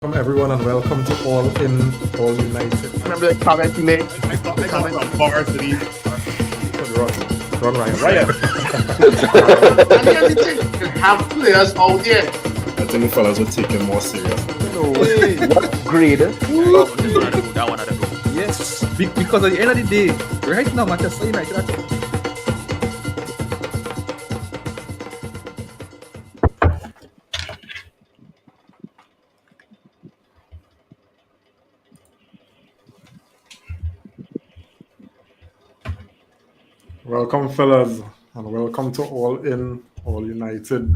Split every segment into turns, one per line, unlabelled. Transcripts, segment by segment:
Welcome everyone and welcome to All In, All United.
Remember the comment he made?
I got from varsity.
Run Ryan.
Ryan.
And everything. You have players out there.
I think the fellas will take it more serious.
No. What grade?
That one at the go.
Yes, because at the end of the day, right now, Manchester United are
Welcome fellas and welcome to All In, All United.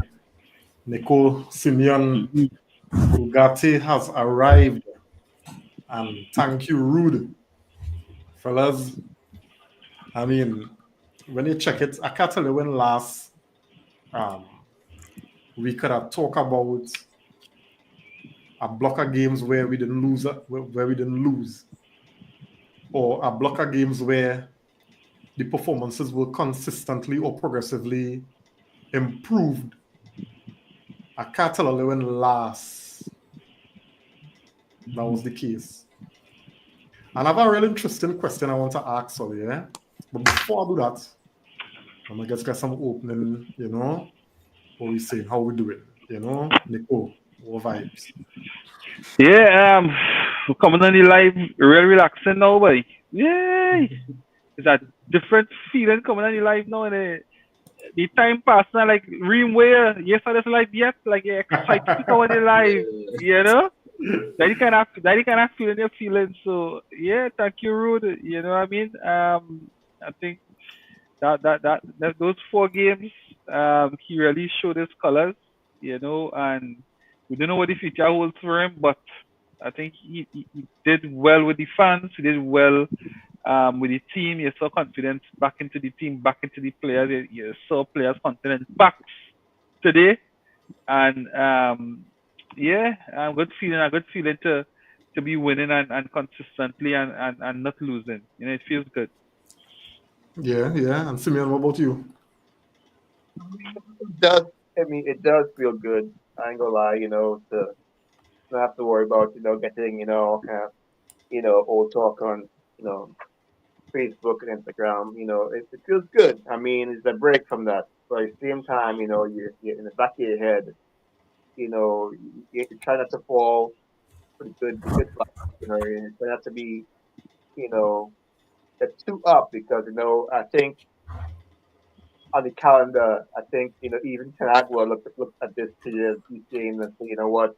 Nico Simeon Ugarte has arrived. And thank you, Rude. Fellas, I mean, when you check it, I can't tell you when last we could have talked about a block of games where we didn't lose, or a block of games where the performances were consistently or progressively improved. I can't tell you when last that was the case. And I have a really interesting question I want to ask you, yeah? But before I do that, I'm gonna just get some opening, what we saying, how we doing, Nico, what vibes?
Yeah, we're coming on the live, real relaxing now, boy. Yay! It's a different feeling coming on the live now, and the time passing like real way. Yes, I just like yes, like you're excited to come on the live, you know. That kind of feeling you're feeling. So yeah, thank you, Rude. You know what I mean? I think that those 4 games, he really showed his colors, and we don't know what the future holds for him, but I think he did well with the fans. He did well with the team. You saw confidence back into the team, back into the players. You saw players' confidence back today, and yeah, a good feeling to be winning and consistently and not losing. It feels good.
Yeah. And Simeon, what about you?
It does feel good. I ain't gonna lie, to not have to worry about, getting, kind of, old talk on, you know, Facebook and Instagram. It feels good. I mean, it's a break from that. But at the same time, you're in the back of your head, you try not to fall for the good fight, you try not to be, you know, get too up because, I think on the calendar, I think, even Canagua look at this these games and say, you know what,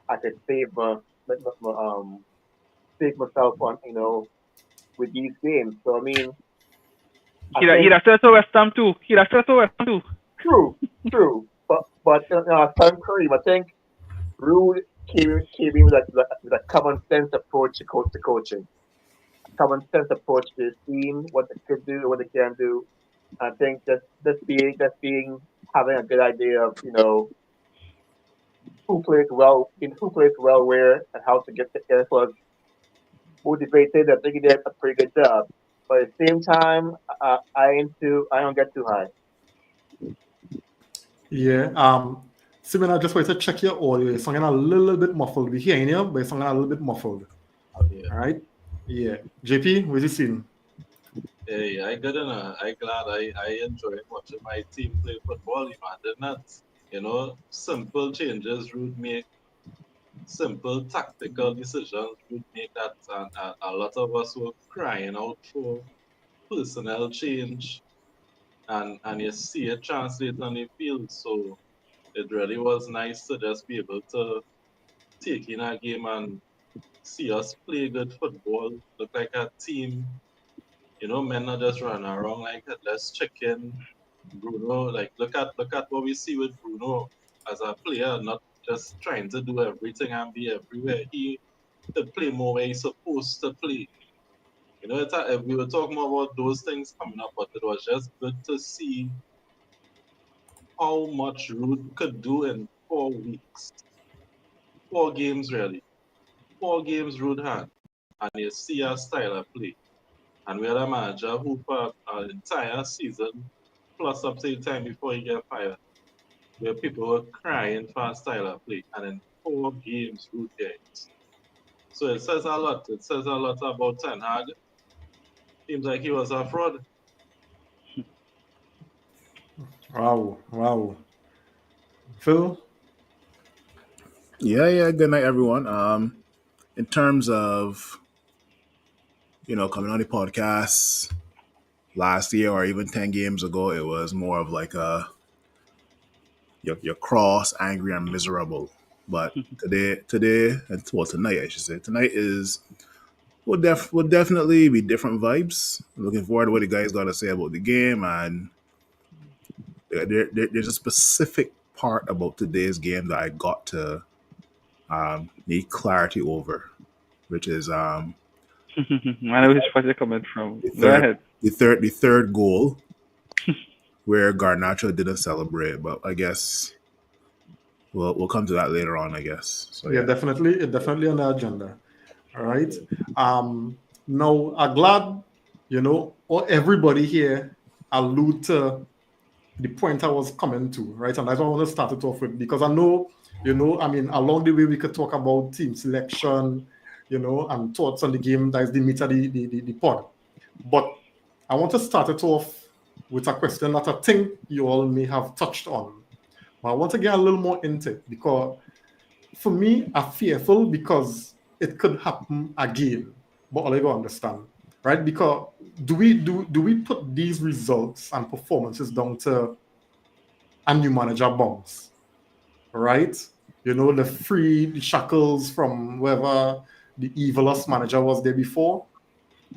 I could save myself on, with these games. So I mean, I
He'd
think
have said to West Ham too. He'd have said to West Ham too.
true, true. But Sam Curry, I think Rude came in with a common sense approach to coaching, common sense approach to the team, what they could do, what they can do. I think just being having a good idea of who plays well where, and how to get us motivated. I think he did a pretty good job. But at the same time, I don't get too high.
Yeah. Simeon, I just wanted to check your audio. You're sounding a little bit muffled. We're hearing you, but you're sounding a little bit muffled.
Yeah.
All right? Yeah. JP, what's you seen?
Hey, I got I glad I enjoy watching my team play football, imagine that. Simple changes would make simple tactical decisions would make that and a lot of us were crying out for personnel change and you see it translate on the field. So it really was nice to just be able to take in a game and see us play good football, look like a team. Men not just run around like headless chicken. Bruno, like look at what we see with Bruno as a player, not just trying to do everything and be everywhere. He could play more where he's supposed to play. We were talking about those things coming up, but it was just good to see how much Rude could do in 4 weeks. 4 games really. 4 games Rude had. And you see our style of play. And we had a manager who for an entire season, plus up to the time before he get fired, where people were crying for a style of play. And then 4 games Ruud gets. So it says a lot. It says a lot about Ten Hag. Seems like he was a fraud.
Wow. Phil?
Yeah. Good night, everyone. In terms of coming on the podcast last year or even 10 games ago, it was more of like you're cross, angry, and miserable. But today, well, tonight I should say, tonight is will definitely be different vibes. Looking forward to what the guys got to say about the game, and there's a specific part about today's game that I got to need clarity over, which is
I know which part you're coming from.
the
Go
third
ahead.
the third goal where Garnacho didn't celebrate, but I guess we'll come to that later on, I guess. So
Yeah, definitely on the agenda. All right. Now I'm glad, or everybody here allude to the point I was coming to, right? And that's what I want to start it off with, because I know, along the way we could talk about team selection, and thoughts on the game. That is the meat of the pod. But I want to start it off with a question that I think you all may have touched on. But I want to get a little more into it, because for me, I'm fearful because it could happen again. But all you gotta understand, right? Because do we put these results and performances down to a new manager bounce, right? The shackles from whoever the evilest manager was there before,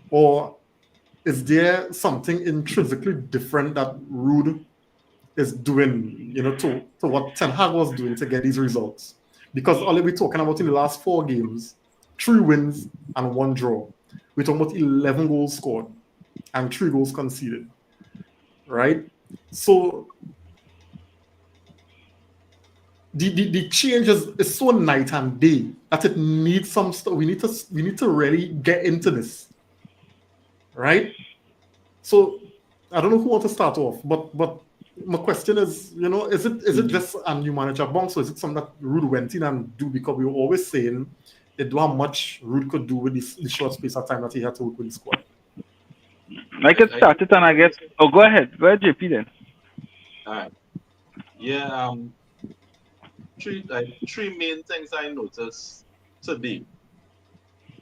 or is there something intrinsically different that Rude is doing, to what Ten Hag was doing to get these results? Because all we're talking about in the last 4 games, 3 wins and 1 draw. We're talking about 11 goals scored and 3 goals conceded, right? So the change is so night and day that it needs some stuff. We need to really get into this, right? So I don't know who wants to start off, but my question is, is it just a new manager bounce, or is it something that Ruud went in and do? Because we were always saying it do how much Ruud could do with the short space of time that he had to work with the squad.
I can start it, and I guess. Oh, go ahead, JP then.
All right. Yeah. Three main things I noticed today.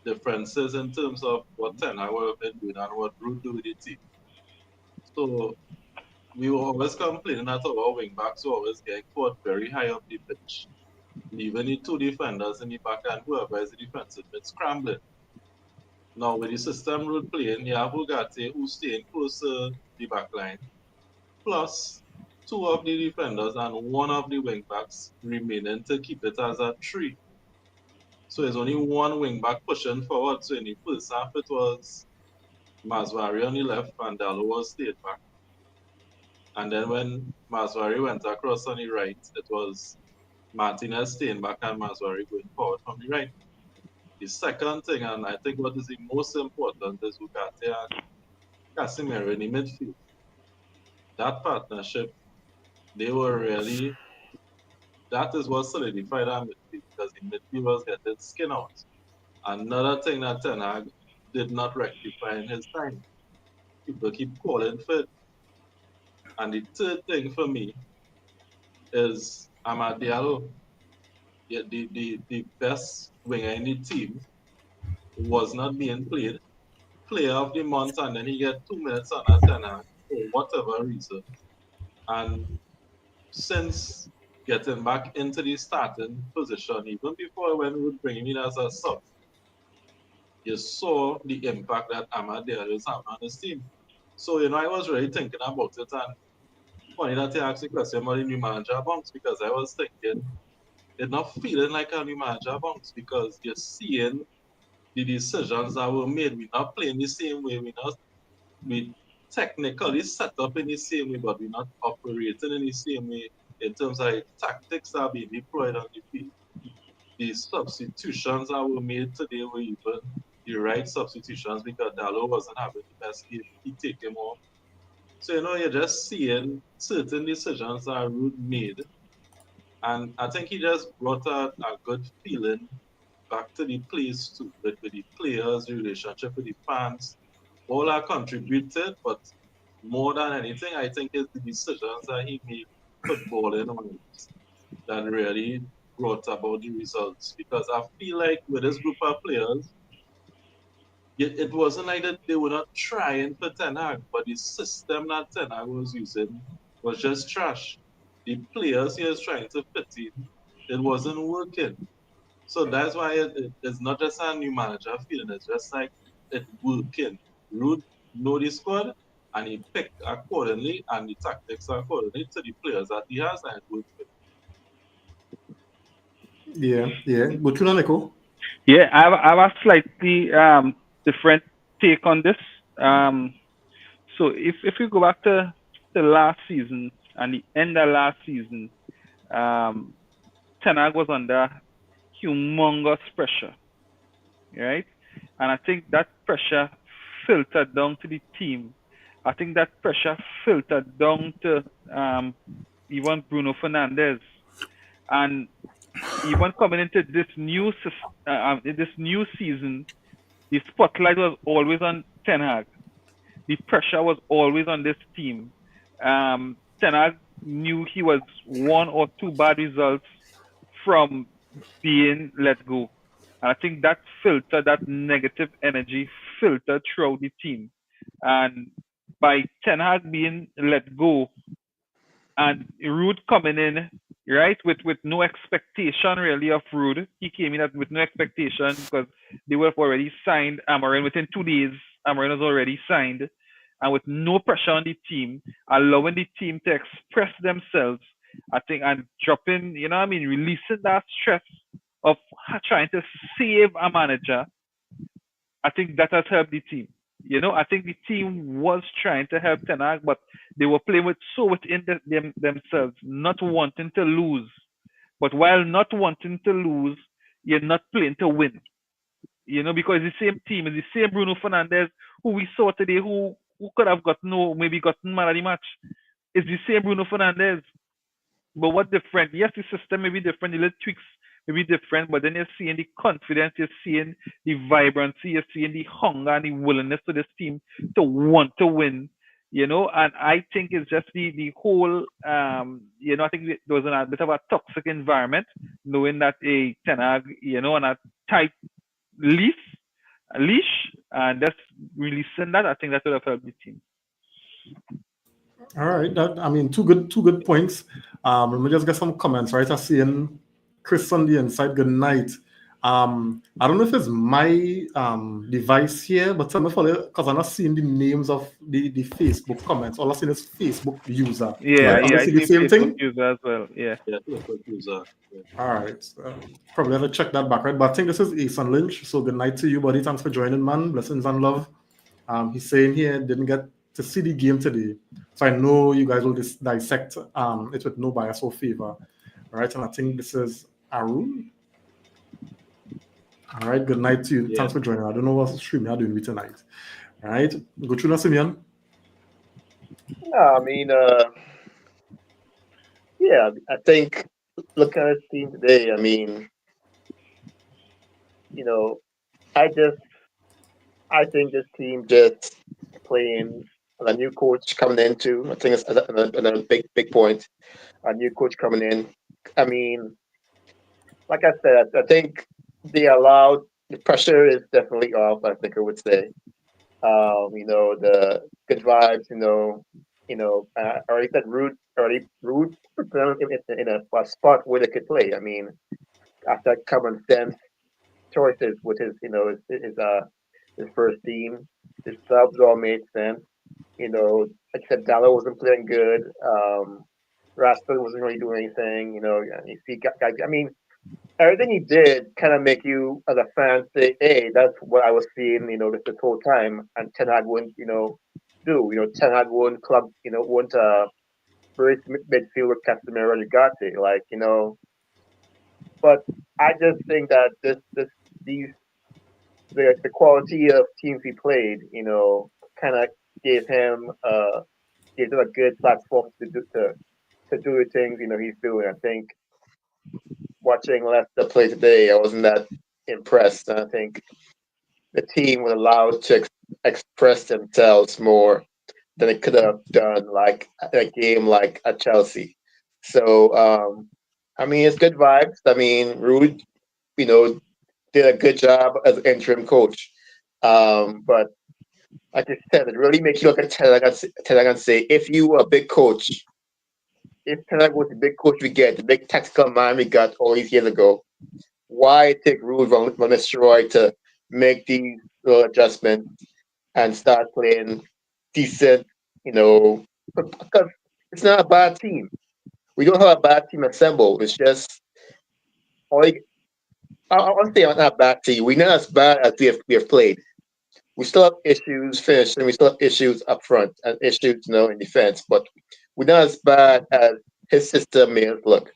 Differences in terms of what Ten Hag would have been doing and what Ruud do with the team. So we were always complaining that our wing backs were always getting caught very high up the pitch. Even the 2 defenders in the back and whoever is the defensive mid scrambling. Now with the system Ruud playing, you have Ugarte who's staying close to the back line. Plus 2 of the defenders and 1 of the wing backs remaining to keep it as a 3. So there's only 1 wing back pushing forward. So in the first half it was Maswari on the left and Dallo was stayed back. And then when Maswari went across on the right, it was Martinez staying back and Maswari going forward from the right. The second thing, and I think what is the most important, is Ugarte and Casemiro in the midfield. That partnership, that is what solidified our midfield, because the midfield was getting skin out. Another thing that Ten Hag did not rectify in his time. People keep calling for it. And the third thing for me is Amad Diallo. Yeah, the best winger in the team was not being played. Player of the month, and then he get 2 minutes on a Ten Hag for whatever reason. And since getting back into the starting position, even before when we would bring him in as a sub, you saw the impact that Amad Diallo is having on his team. So, I was really thinking about it, and funny that you asked the question about the new manager bounce, because I was thinking it's not feeling like a new manager bounce, because you're seeing the decisions that were made. We're not playing the same way. We technically set up in the same way, but we're not operating in the same way in terms of tactics that are being deployed on the field. The substitutions that were made today were even the right substitutions, because Dallo wasn't having the best game. He take him off. So, you're just seeing certain decisions that Ruud made, And I think he just brought a good feeling back to the place too, with the players, the relationship with the fans. All are contributed, but more than anything, I think it's the decisions that he made footballing on that really brought about the results. Because I feel like with this group of players, it wasn't like that they were not trying for Ten Hag, but the system that Ten Hag was using was just trash. The players he was trying to fit in, it wasn't working. So that's why it's not just a new manager feeling, it's just like it working. Rude know the squad and he picked accordingly and the tactics accordingly to the players that he has and it worked for
Yeah, yeah. Go through, Nico.
Yeah, I have a slightly different take on this. Um, so if we go back to the last season and the end of last season, um, Ten Hag was under humongous pressure, right? And I think that pressure filtered down to the team. I think that pressure filtered down to even Bruno Fernandes, and even coming into this new season, the spotlight was always on Ten Hag. The pressure was always on this team. Ten Hag knew he was one or two bad results from being let go. And I think that filter, that negative energy filtered throughout the team. And by Ten Hag being let go, and Rude coming in, right, with no expectation really of Rude. He came in with no expectation because they were already signed Amarin within 2 days. Amarin was already signed, and with no pressure on the team, allowing the team to express themselves. I think and dropping, releasing that stress of trying to save a manager. I think that has helped the team. I think the team was trying to help Ten Hag, but they were playing within themselves, not wanting to lose. But while not wanting to lose, you're not playing to win. Because it's the same team, it's the same Bruno Fernandes who we saw today, who could have gotten no, maybe gotten man of the match. It's the same Bruno Fernandes. But what different? Yes, the system may be different, the little tweaks may be different, but then you're seeing the confidence, you're seeing the vibrancy, you're seeing the hunger and the willingness of this team to want to win. And I think it's just the whole I think there was a bit of a toxic environment, knowing that a Ten Hag, on a tight leash, and just releasing that, I think that would have helped the team.
All right. Two good points. Let me just get some comments, right? I see in Chris on the inside. Good night. I don't know if it's my device here, but tell me for because I'm not seeing the names of the Facebook comments. All I see is Facebook user.
Yeah,
Right? Are
yeah,
you
I
see the
see
same
Facebook
thing?
user as well. Yeah.
yeah, Facebook user. Yeah.
All right. Probably have to check that back, right? But I think this is Ethan Lynch. So good night to you, buddy. Thanks for joining, man. Blessings and love. He's saying here didn't get to see the game today, so I know you guys will dissect it with no bias or favor. All right, and I think this is Arun. All right, good night to you.
Yeah.
Thanks for joining. I don't know what stream you're doing with tonight. All right, go through Simeon.
Yeah, yeah, I think looking at this team today, you know, I just I think this team just playing a new coach coming into. I think it's another big point. A new coach coming in. I mean, like I said, I think they allowed the pressure is definitely off. I think I would say. The good vibes. Already said Rude put them in a spot where they could play. I mean, after common sense choices with his first team, his subs all made sense. Like I said, Dallo wasn't playing good. Rashford wasn't really doing anything. And you see guys. I mean, everything he did kind of make you as a fan say, "Hey, that's what I was seeing." This whole time, and Ten Hag wouldn't, do. Ten Hag wouldn't club, wouldn't bridge midfield with Casemiro and Ugarte, But I just think that these the quality of teams he played, kind of gave him a good platform to do the things he's doing. I think watching Leicester play today, I wasn't that impressed. And I think the team was allowed to express themselves more than it could have done, like a game like at Chelsea. So, I mean, it's good vibes. I mean, Rude, you know, did a good job as interim coach. But like I said, it really makes you look at Tenag and say, if you were a big coach, if Tenag was the big coach we get, the big tactical man we got all these years ago, why take Rude Van Nistelrooy to make these little adjustments and start playing decent, because it's not a bad team. We don't have a bad team assembled. It's just, like, I want to say it's not a bad team. We're not as bad as we have played. We still have issues finished, and we still have issues up front and issues, in defense. But we're not as bad as his system made it look.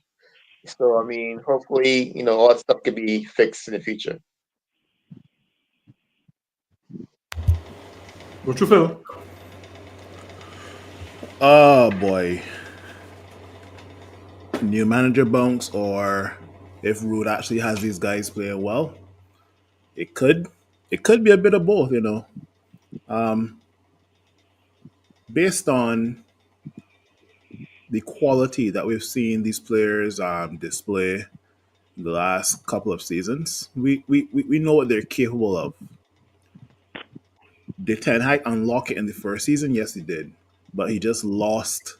So I mean, hopefully, all that stuff can be fixed in the future.
What you feel?
Oh boy, new manager bounce, or if Rude actually has these guys playing well, it could it could be a bit of both. Based on the quality that we've seen these players display in the last couple of seasons, we know what they're capable of. Did Ten Hag unlock it in the first season? Yes, he did, but he just lost.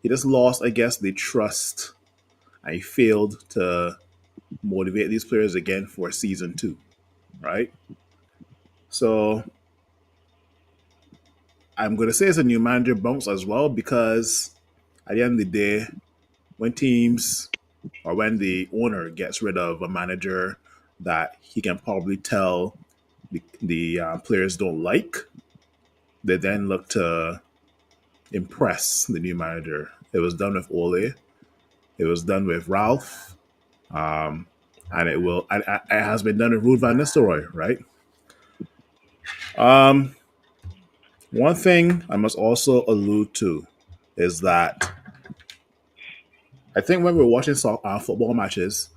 He just lost, I guess, the trust. And he failed to motivate these players again for season two, right? So I'm going to say it's a new manager bounce as well because at the end of the day, when teams or when the owner gets rid of a manager that he can probably tell the players don't like, they then look to impress the new manager. It was done with Ole. It was done with Ralph. Um, and it has been done with Ruud van Nistelrooy, right? Um, One thing I must also allude to is that I think when we're watching football matches,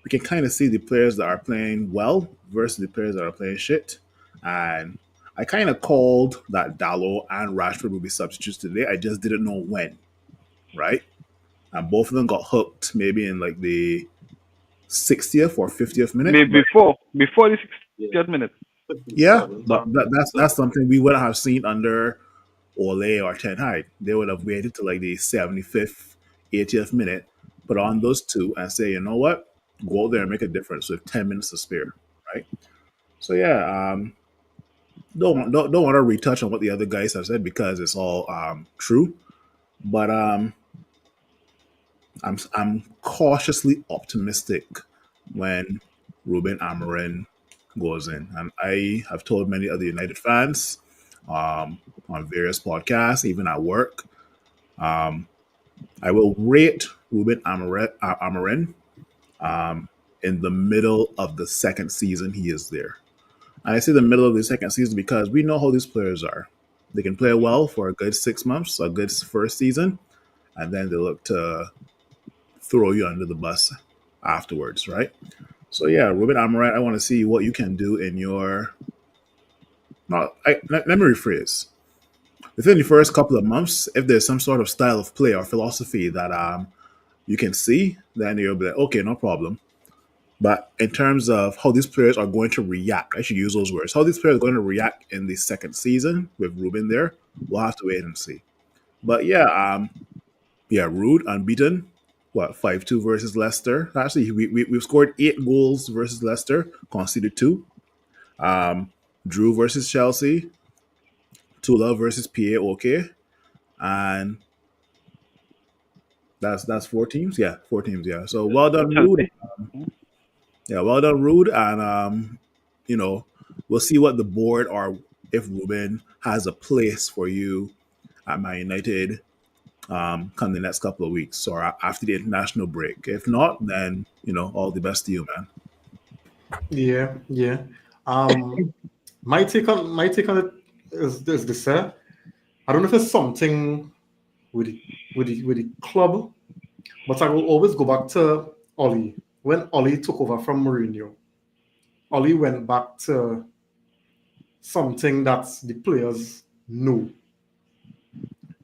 we can kind of see the players that are playing well versus the players that are playing shit. And I kind of called that Dallo and Rashford would be substitutes today. I just didn't know when, right? And both of them got hooked maybe in like the 60th or 50th minute.
Maybe before the 60th
Yeah.
minute.
Yeah,
57
but
something.
that's something we wouldn't have seen under Ole or Ten Hag. They would have waited to like the 75th, 80th minute, put on those two, and say, you know what, go out there and make a difference with 10 minutes to spare, right? So yeah, don't want to retouch on what the other guys have said because it's all true, but I'm cautiously optimistic when Ruben Amorim goes in, and I have told many other United fans on various podcasts, even at work, um, I will rate Ruben Amorim in the middle of the second season he is there. And I say the middle of the second season because we know how these players are. They can play well for a good 6 months, a good first season, and then they look to throw you under the bus afterwards, right? So yeah, Ruben Amorim, I want to see what you can do in your. Let me rephrase. Within the first couple of months, if there's some sort of style of play or philosophy that you can see, then you'll be like, okay, no problem. But in terms of how these players are going to react, I should use those words. How these players are going to react in the second season with Ruben there, we'll have to wait and see. But yeah, Rude unbeaten. What 5-2 versus Leicester? Actually, we've scored 8 goals versus Leicester, conceded 2. Drew versus Chelsea, Tula versus PA. Okay, and that's 4 teams. Yeah, 4 teams. Yeah. So well done, Rude.
Chelsea.
Yeah, well done, Rude. And you know, we'll see what the board or if Ruben has a place for you at Man United come the next couple of weeks or after the international break. If not, then all the best to you, man.
Yeah, yeah. Um, my take on it is this. I don't know if it's something with the club, but I will always go back to Ollie. When Ollie took over from Mourinho, Ollie went back to something that the players know,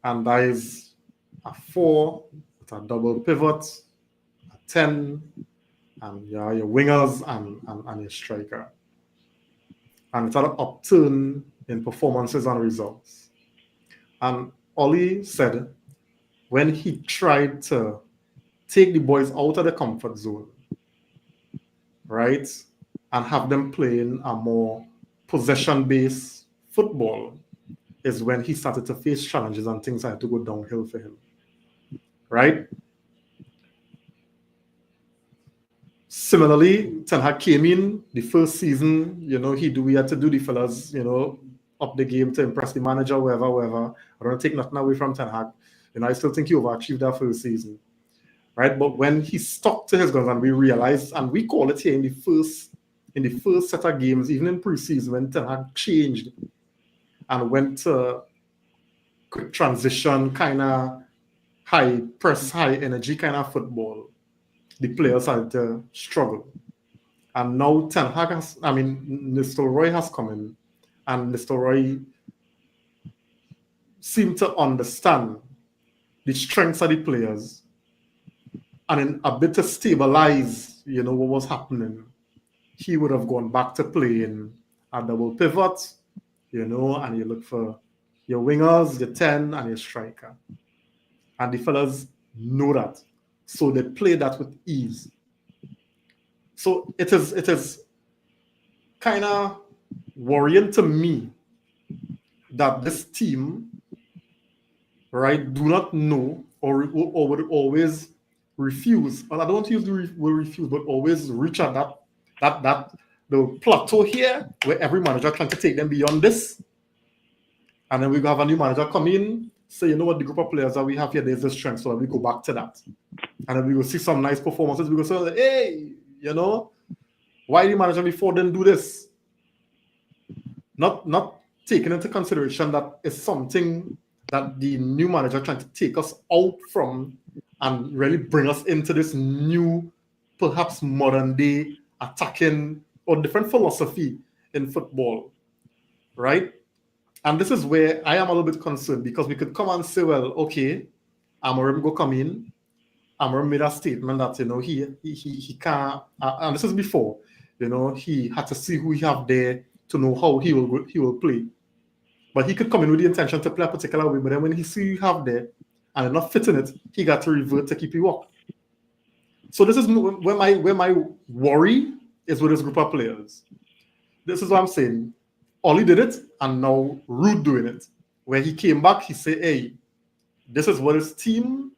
and that is a 4 with a double pivot, a 10, and your wingers and your striker. And it's an upturn in performances and results. And Ollie said when he tried to take the boys out of the comfort zone, right, and have them playing a more possession-based football, is when he started to face challenges and things had to go downhill for him, right? Similarly, Ten Hag came in the first season, we had to do the fellas, up the game to impress the manager, wherever. I don't take nothing away from Ten Hag. I still think he overachieved that first season, right? But when he stuck to his guns and we realized, and we call it here in the first set of games, even in preseason, when Ten Hag changed and went to quick transition, kind of high press, high energy kind of football, the players had to struggle. And now Ten Hag Nistelrooy has come in, and Nistelrooy seemed to understand the strengths of the players, and in a bit to stabilize, what was happening, he would have gone back to playing a double pivot, and you look for your wingers, your 10, and your striker. And the fellas know that. So they play that with ease. So it is kind of worrying to me that this team, right, do not know or would always refuse. Well, I don't use the word refuse, but always reach at that the plateau here where every manager trying to take them beyond this. And then we have a new manager come in, say, you know what, the group of players that we have here, there's the strength, so we go back to that. And then we will see some nice performances. We go say, hey, why the manager before didn't do this? Not taking into consideration that it's something that the new manager trying to take us out from and really bring us into this new, perhaps modern day attacking or different philosophy in football, right? And this is where I am a little bit concerned, because we could come and say, well, okay, Amorim go come in. Amorim made a statement that he can't, and this is before, he had to see who he have there to know how he will play. But he could come in with the intention to play a particular way, but then when he see you have there and they're not fitting it, he got to revert to keep you up. So this is where my worry is with this group of players. This is what I'm saying. Ollie did it, and now Ruud doing it. Where he came back, he said, hey, this is what his team,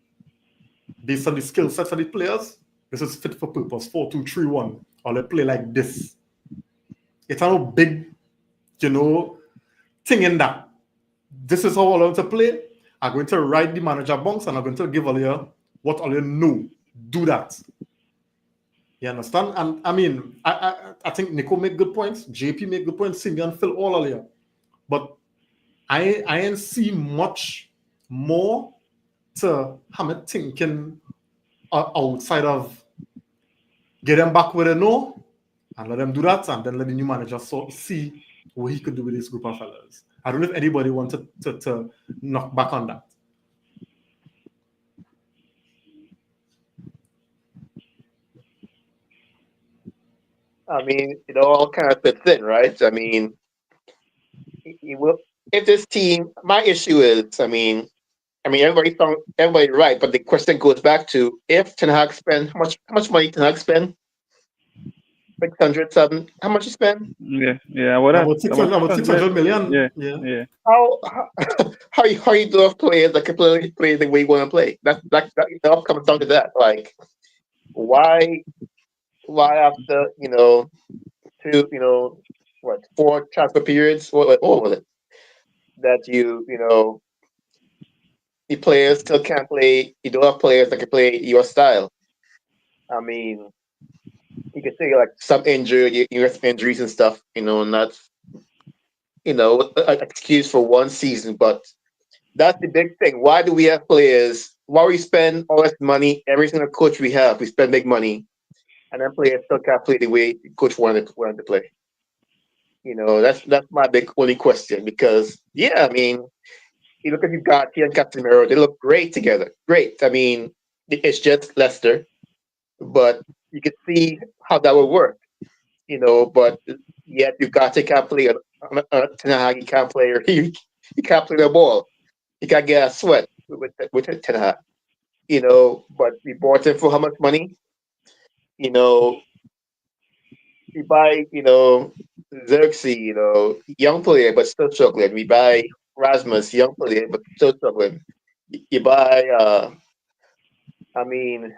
based on the skill sets of the players, this is fit for purpose, 4-2-3-1, or they play like this. It's a big, thing in that. This is how I want to play. I'm going to ride the manager bunks, and I'm going to give Ollie what Ollie know. Do that. You understand? And I think Nico make good points. JP make good points. Simeon Phil all earlier. But I ain't see much more to Hammett thinking outside of get them back where they know and let them do that, and then let the new manager see what he could do with this group of fellas. I don't know if anybody wanted to knock back on that.
It all kind of fits in, right? If this team, my issue is, everybody right, but the question goes back to if Ten Hag spend how much money Ten Hag spend? 600 something. How much you spend?
Yeah. What
About 600 million.
Yeah.
How you do have players that can play the way you want to play? That it all comes down to that. Like, why after two 4 transfer periods? What was it? That the players still can't play. You don't have players that can play your style. You could say like some injuries and stuff, and that's an excuse for one season. But That's the big thing. Why do we have players? Why we spend all this money? Every single coach we have, we spend big money, and then players still can't play the way the coach wanted to play. That's my big only question because yeah, I mean, you look at Ugarte and Casemiro, they look great together. Great. I mean, it's just Leicester, but you could see how that would work. But yet Ugarte can't play Ten Hag, he can't play or he can't play the ball. He can't get a sweat with Ten Hag. But we bought him for how much money? You know, we buy, Xerxes, young player but still struggling. We buy Rasmus, young player but still struggling. You buy, I mean,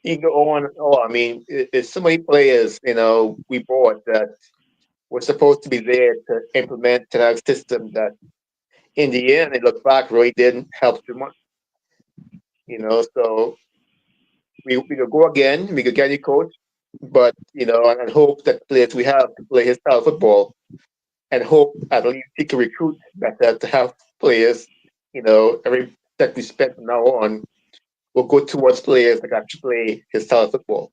you can go on. Oh, I mean, it's so many players, we bought that were supposed to be there to implement Tenag's system that in the end, it looked back, really didn't help too much. So we could go again, we could get a new coach, but, and hope that players we have to play his style of football and hope at least he can recruit better to have players, every that we spend from now on will go towards players that actually play his style of football.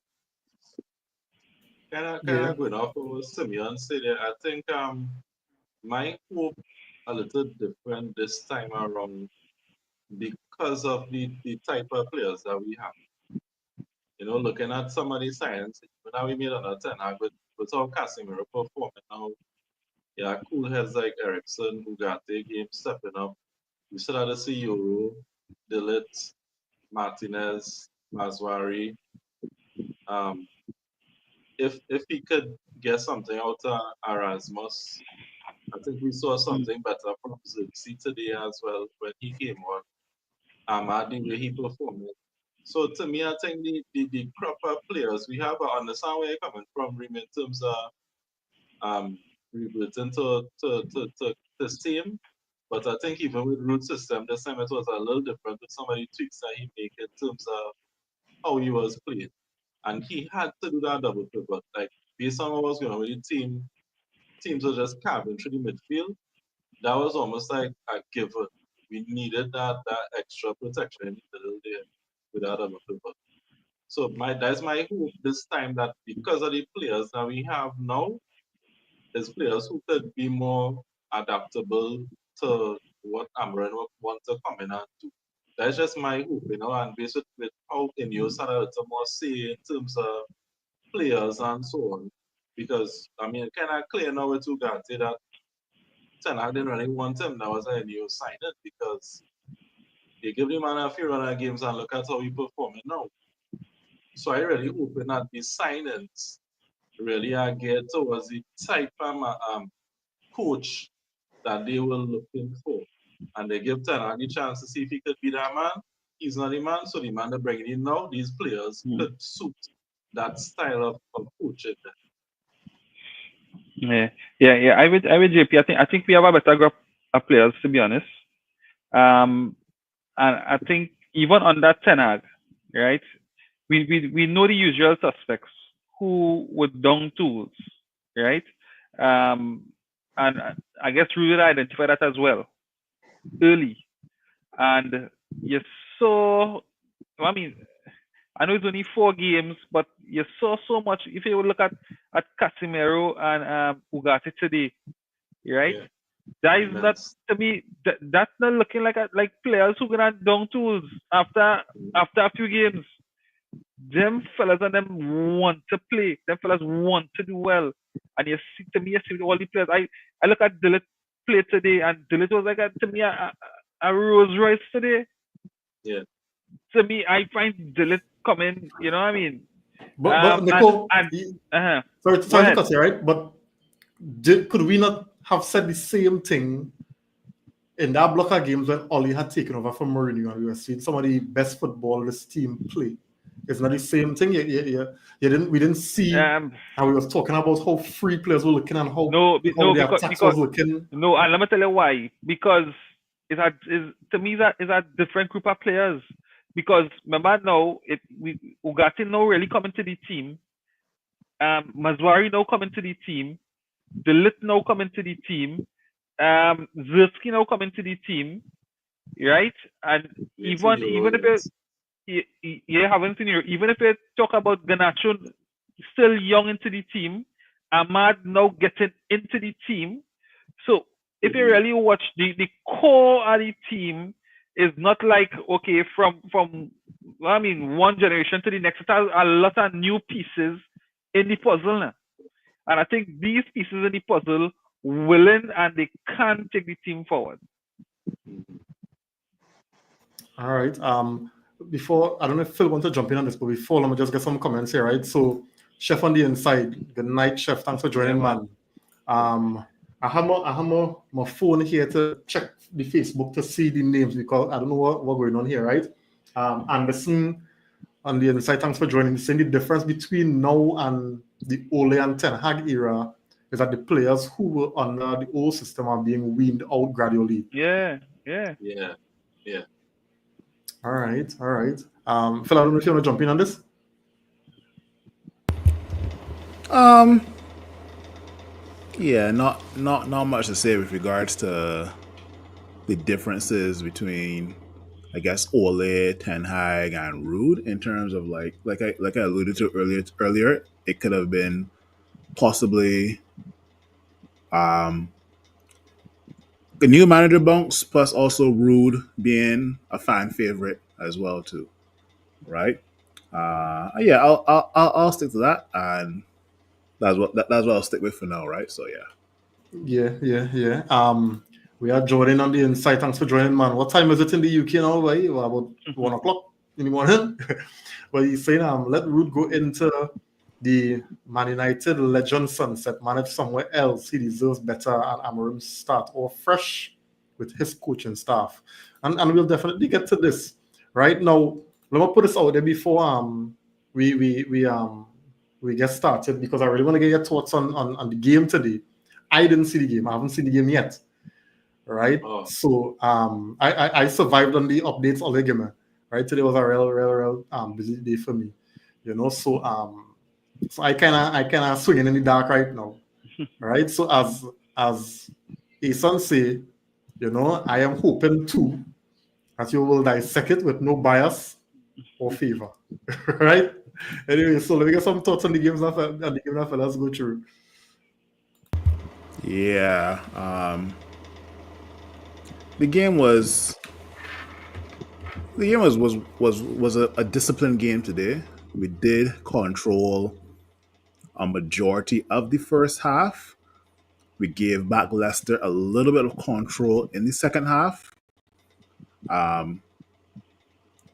Kind
Yeah.
of going off of what Simeon said there, I think my hope a little different this time around because of the type of players that we have. Looking at some of the signs, now we made another 10 with how Casemiro performing now. Yeah, cool heads like Ericsson, who got their game stepping up. We still had to see Euro, Delit, Martinez, Maswari. Um, if he could get something out of Erasmus, I think we saw something better from Zirkzee today as well when he came on. At the way he performed. So to me, I think the proper players we have, I understand where you're coming from, Rim, in terms of reverting to same. But I think even with root system, this time it was a little different with some of the tweaks that he made in terms of how he was playing. And he had to do that double pivot. Like based on what was going on with the teams were just carving through the midfield. That was almost like a given. We needed that extra protection in the middle there with that double pivot. So that's my hope this time that because of the players that we have now, there's players who could be more adaptable to what Amran want to come in and do. That's just my hope, and based with how Ineos had a little more say in terms of players and so on. Because I mean, kind of clear now with Ugarte that Ten Hag didn't really want him. That was a new signing because they give him a few run of games and look at how he performing now. So I really hoping that these signings really are geared towards the type of coach that they were looking for. And they give Ten Hag the chance to see if he could be that man. He's not the man, so the man they're bringing in now, these players could suit that style of coaching.
Yeah, yeah. I would JP. I think we have a better group of players, to be honest. And I think even on that Ten Hag, right? We know the usual suspects who would down tools, right? Um, and I guess we will identify that as well early. And you saw, I mean, I know it's only 4 games, but you saw so much. If you would look at Casemiro and Ugarte today, right?
Yeah.
That is not, to me. That's not looking like players who gonna down tools after a few games. Them fellas and them want to play. Them fellas want to do well. And you see all the players. I look at Dillet play today, and Dillet was like to me a Rolls Royce today.
Yeah.
To me, I find Dillet coming. You know what I mean?
But Nicole,
Go
sorry to
ahead.
cut you, right? But could we not have said the same thing in that block of games when Ollie had taken over from Mourinho and we were seeing some of the best football this team play? It's not the same thing. We didn't see, and we was talking about how free players were looking and how the attacks was looking.
No, and let me tell you why. Because to me that is a different group of players. Because remember now, Ugarte now really coming to the team. Mazwari now coming to the team. Delit now coming to the team. Zirski now coming to the team. right? And
Wait till
even if
Euros.
you haven't seen it, even if you talk about Ganacho still young into the team, Ahmad now getting into the team. So if you really watch the core of the team is not like okay from I mean one generation to the next. It has a lot of new pieces in the puzzle now. And I think these pieces in the puzzle willing and they can take the team forward.
All right. Before I don't know if Phil wants to jump in on this, but before let me just get some comments here, right? So, Chef on the inside, good night, Chef. Thanks for joining, man. I have my phone here to check the Facebook to see the names because I don't know what going on here, right? Anderson on the inside, thanks for joining. Saying the difference between now and the Ole and Ten Hag era is that the players who were under the old system are being weaned out gradually.
Yeah.
Yeah.
All right. Phil, I don't know if you want to jump in on this.
Yeah, not much to say with regards to the differences between, I guess, Ole, Ten Hag, and Rude in terms of like I alluded to earlier, it could have been possibly the new manager bunks plus also Rude being a fan favorite as well too, right? Yeah, I'll stick to that, and that's what I'll stick with for now, right? So yeah.
Yeah. We are joining on the inside. Thanks for joining, man. What time is it in the UK now? Right? Well, about 1 o'clock in the morning. Well, he's saying, let Rude go into the Man United legend sunset, manage somewhere else. He deserves better, and Amorim start or fresh with his coaching staff. And we'll definitely get to this. Right now, let me put this out there before we get started because I really want to get your thoughts on the game today. I didn't see the game. I haven't seen the game yet. Right?
Oh.
So I survived on the updates all the game. Right? Today was a real busy day for me. So I kinda swinging in the dark right now. Right? So as Asan say, I am hoping too that you will dissect it with no bias or favor. Right? Anyway, so let me get some thoughts on the games that let's go through.
Yeah. The game was a disciplined game today. We did control a majority of the first half. We gave back Leicester a little bit of control in the second half.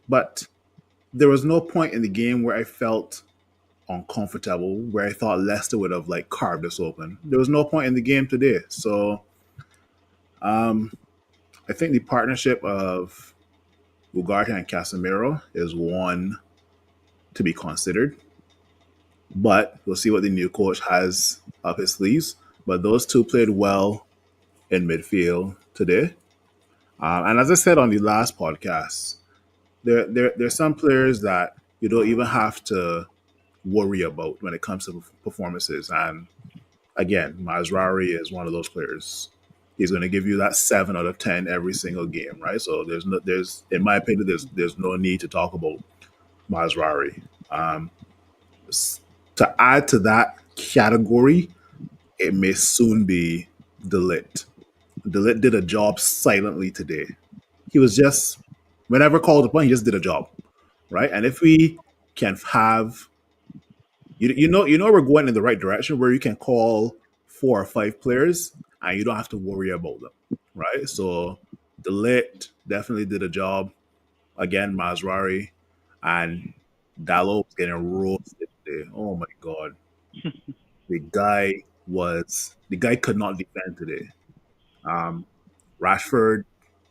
But there was no point in the game where I felt uncomfortable, where I thought Leicester would have like carved us open. There was no point in the game today. So I think the partnership of Ugarte and Casemiro is one to be considered. But we'll see what the new coach has up his sleeves. But those two played well in midfield today. And as I said on the last podcast, there's some players that you don't even have to worry about when it comes to performances. And again, Mazrari is one of those players. He's going to give you that 7 out of 10 every single game, right? So there's in my opinion, there's no need to talk about Mazrari. To add to that category, it may soon be Delit. Delit did a job silently today. He was just, whenever called upon, he just did a job, right? And if we can have, you know, we're going in the right direction where you can call 4 or 5 players and you don't have to worry about them, right? So Delit definitely did a job. Again, Mazrari and Dallo was getting roasted today. Oh my god, the guy could not defend today. Rashford,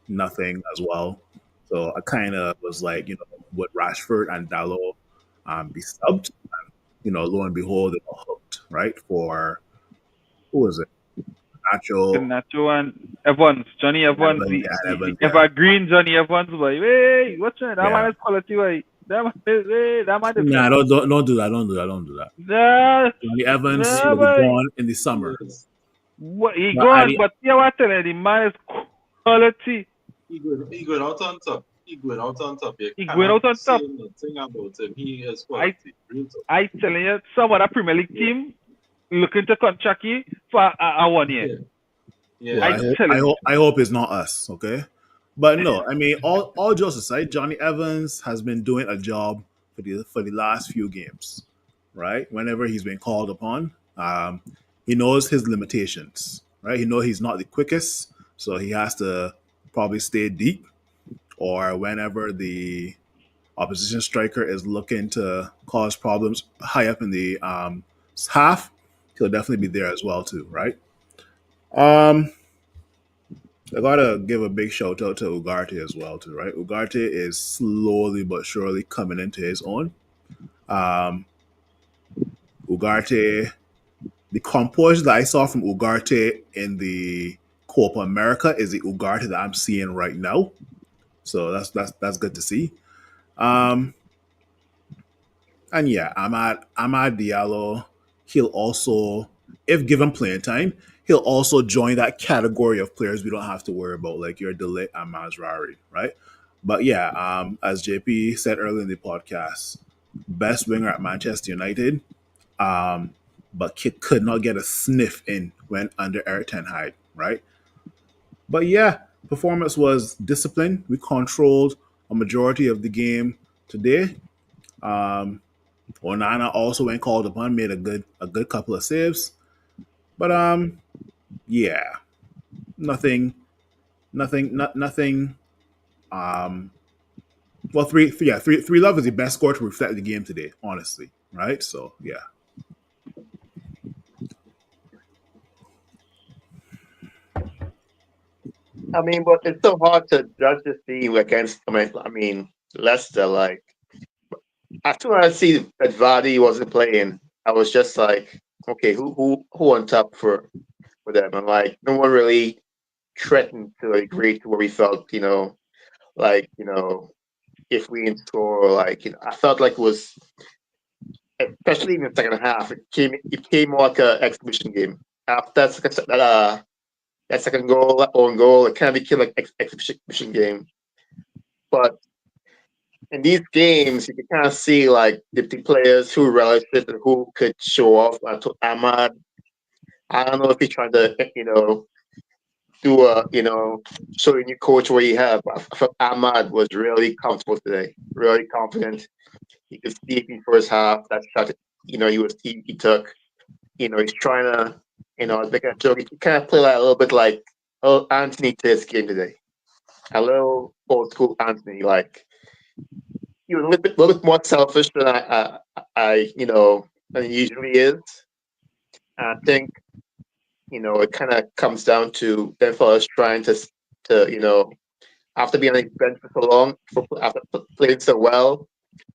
nothing as well. So I kind of was like, would Rashford and Dallo be subbed? Lo and behold, they were hooked, right? For who was it? Nacho,
Nacho and Evans, Johnny Evans, the
Evans,
evergreen Johnny Evans, boy. Hey, what's that? That
Yeah.
man is quality, boy. That man is.
Nah, don't do that. Don't do that.
Nah,
Johnny Evans
nah,
will be
boy.
gone in the summer.
What, he
But
gone, but yeah, what tell you, the man is quality.
He going out on top. He going out on top. You
He going
cannot
out on
say
top.
nothing about him. He is
I
quality. Real talk.
I telling you, some other Premier League team looking to contract you for a 1 year.
Yeah.
Well,
Yeah.
I telling you.
I hope it's not us, okay? But no, I mean, all jokes aside, Johnny Evans has been doing a job for the last few games, right? Whenever he's been called upon, he knows his limitations, right? He knows he's not the quickest, so he has to probably stay deep, or whenever the opposition striker is looking to cause problems high up in the half, he'll definitely be there as well too, right? Um, I gotta give a big shout out to Ugarte as well too, right? Ugarte is slowly but surely coming into his own. Um, Ugarte, the composure that I saw from Ugarte in the Copa America is the Ugarte that I'm seeing right now. So that's good to see. Um, and yeah, Ahmad Diallo, he'll also, if given playing time, he'll also join that category of players we don't have to worry about, like your Delay and Mazrari, right? But yeah, as JP said earlier in the podcast, best winger at Manchester United, um, but could not get a sniff in when under Eric Ten Hag, right? But yeah, performance was disciplined. We controlled a majority of the game today. Um, Onana also, when called upon, made a good couple of saves. But yeah, nothing, nothing. Um, well, three love is the best score to reflect the game today, honestly, right? So yeah.
I mean, but it's so hard to judge this team against. I mean, Leicester. Like, as soon as I see that Vardy wasn't playing, I was just like, okay, who on top for them? And like, no one really threatened to agree to where we felt, like if we didn't score, like I felt like it was, especially in the second half, it came more like a exhibition game. After that second goal, that own goal, it kind of became like exhibition game. But in these games, you can kind of see like the players who relish it and who could show off. To Ahmad, I don't know if he's trying to, do a, show a new coach what he had. But I thought Ahmad was really comfortable today, really confident. You could see it in first half. That shot, he took. He's trying to, make a joke. He kind of play like a little bit like Anthony to his game today. A little old school Anthony, like he was little bit more selfish than than he usually is. And I think it kind of comes down to Ben Fellas trying to after being on the bench for so long, after playing so well,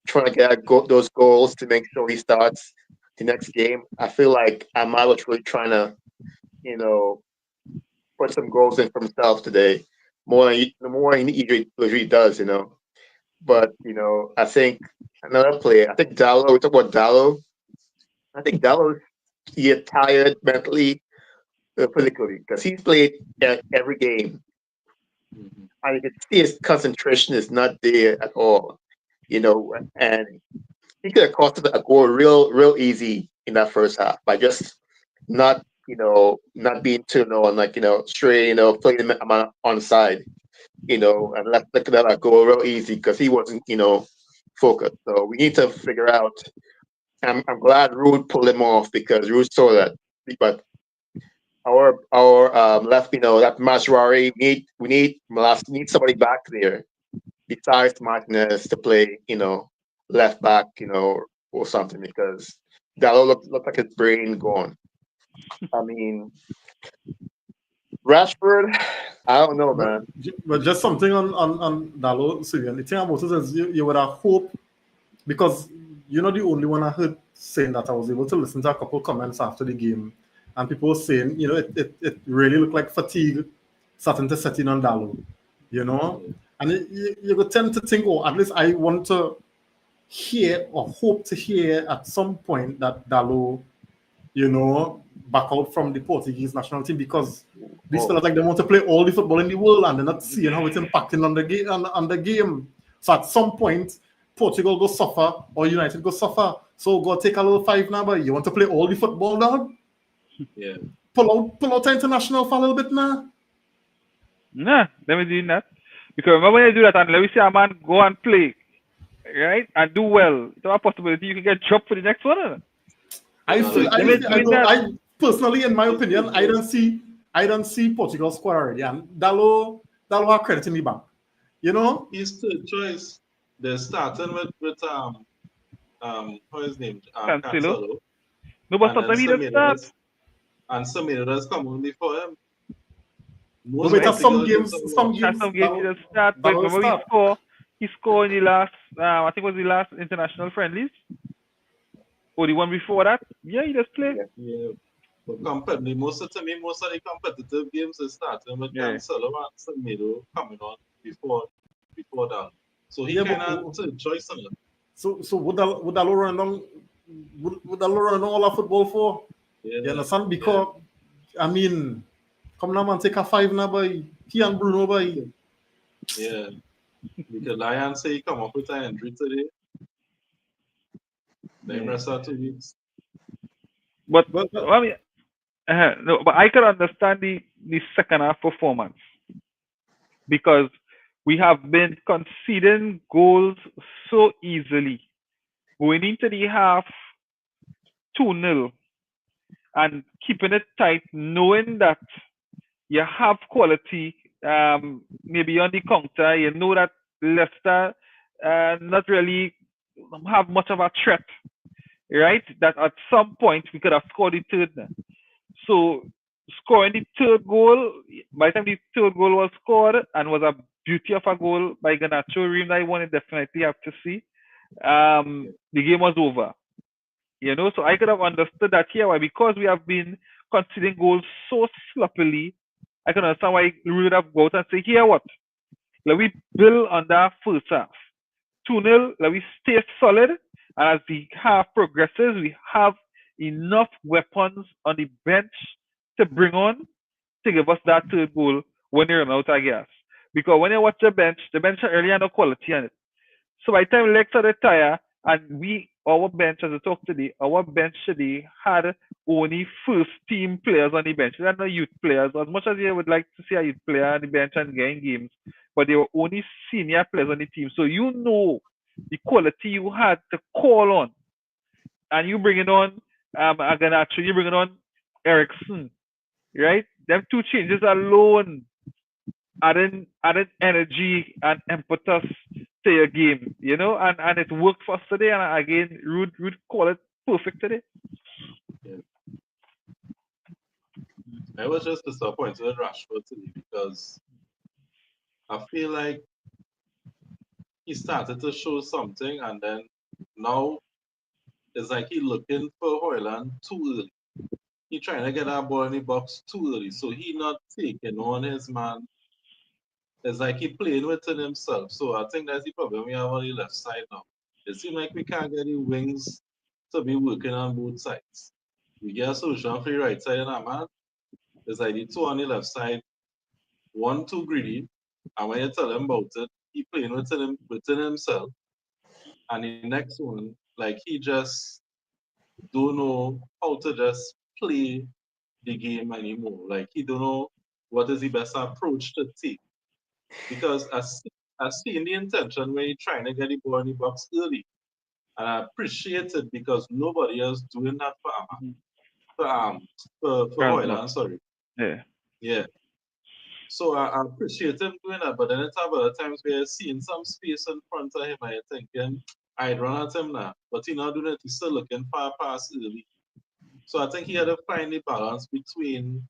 trying to get those goals to make sure he starts the next game. I feel like Ahmad was really trying to, you know, put some goals in for himself today, the more he usually does. But I think another player, I think Dallo. We talk about Dallo. I think Dallo he get tired mentally, physically, because he's played every game,
Mhm.
and you can see his concentration is not there at all. And he could have costed a goal real easy in that first half by just not being too on, like straight, playing him on the side, and let that go real easy because he wasn't focused. So we need to figure out. I'm glad Rude pulled him off because Rude saw that. But our left, that Masrari, we need somebody back there besides Martinez to play, left back, or something because Dallo looked like his brain gone. I mean, Rashford, I don't know,
But,
man.
but just something on Dalo, Syrian. The thing about it is you would have hope because you're not the only one I heard saying that. I was able to listen to a couple comments after the game, and people were saying, it really looked like fatigue starting to set in on Dalo, and you would tend to think, oh, at least I want to hear or hope to hear at some point that Dalo, back out from the Portuguese national team because These
Oh.
fellas like they want to play all the football in the world and they're not seeing how it's impacting on the game. On the game. So at some point, Portugal go suffer or United go suffer. So go take a little five now, but you want to play all the football now?
Yeah.
Pull out the international for a little bit now.
Nah, let me do that. Because remember when you do that and let me see a man go and play, right? And do well. There's a possibility you can get dropped for the next one. Huh?
I
Yeah,
feel
like,
I,
let me
I
do
don't
that.
I personally in my
It's
opinion I don't see Portugal squad already and Dalo are crediting me back. You know?
his third choice. They're starting with how his name?
Cancelo.
Cancelo.
No, but
And then
sometimes he does start.
Semedo's coming before him.
No,
Most
but at some
Portugal
games,
don't
some
watch.
At
games
some games he does start. But
Dalo
remember
start.
he scored in the last, I think it was the last international friendlies. Or the one before that. Yeah, he does play.
Yeah. But competitive, most of the competitive games are starting with
Yeah.
Cancelo and Semedo coming on before that. So he
Yeah,
kind
but
of third choice on it.
so would Dalo run down would Dalo run down all our football for? You
Yeah.
understand? Because I mean, come now man, take a five now boy. He and Bruno boy.
Yeah. Because Lion say he come up with an injury today. Then rest of 2 weeks.
But
But
I mean, no, but I can understand the second half performance because we have been conceding goals so easily. Going into the half 2-0 and keeping it tight, knowing that you have quality, maybe on the counter, you know that Leicester not really have much of a threat, right? That at some point we could have scored the third. So scoring the third goal, by the time the third goal was scored and was a beauty of a goal by Garnacho, Ream that I wanted definitely have to see. The game was over. You know, so I could have understood that here why because we have been conceding goals so sloppily, I can understand why we would have go out and say, here what? Let we build on that first half. 2-0, let we stay solid. And as the half progresses, we have enough weapons on the bench to bring on to give us that third goal when they run out of gas. Because when you watch the bench are early no quality on it. So by the time legs are tired, and our bench, as I talked today, our bench today had only first team players on the bench. They had no youth players. As much as you would like to see a youth player on the bench and getting games, but they were only senior players on the team. So you know the quality you had to call on. And you bring it on Aganacho, you bring it on Ericsson, right? Them two changes alone adding energy and impetus to your game, you know, and it worked for us today. And again, Rude call it perfect today.
Yeah. I was just disappointed with Rashford today because I feel like he started to show something and then now it's like he looking for Hoyland too early. He trying to get that ball in the box too early. So he not taking on his man. It's like he playing within himself. So I think that's the problem we have on the left side now. It seems like we can't get the wings to be working on both sides. We get a solution for the right side and that man. It's like the two on the left side, one too greedy. And when you tell him about it, he playing within himself. And the next one, like he just don't know how to just play the game anymore. Like he don't know what is the best approach to take. Because I see the intention when you're trying to get the ball in the box early. And I appreciate it because nobody else doing that for Hoyland, sorry.
Yeah.
Yeah. So I appreciate him doing that, but then it's other times where you're seeing some space in front of him and you're thinking, I'd run at him now. But he's not doing it, he's still looking far past early. So I think he had to find the balance between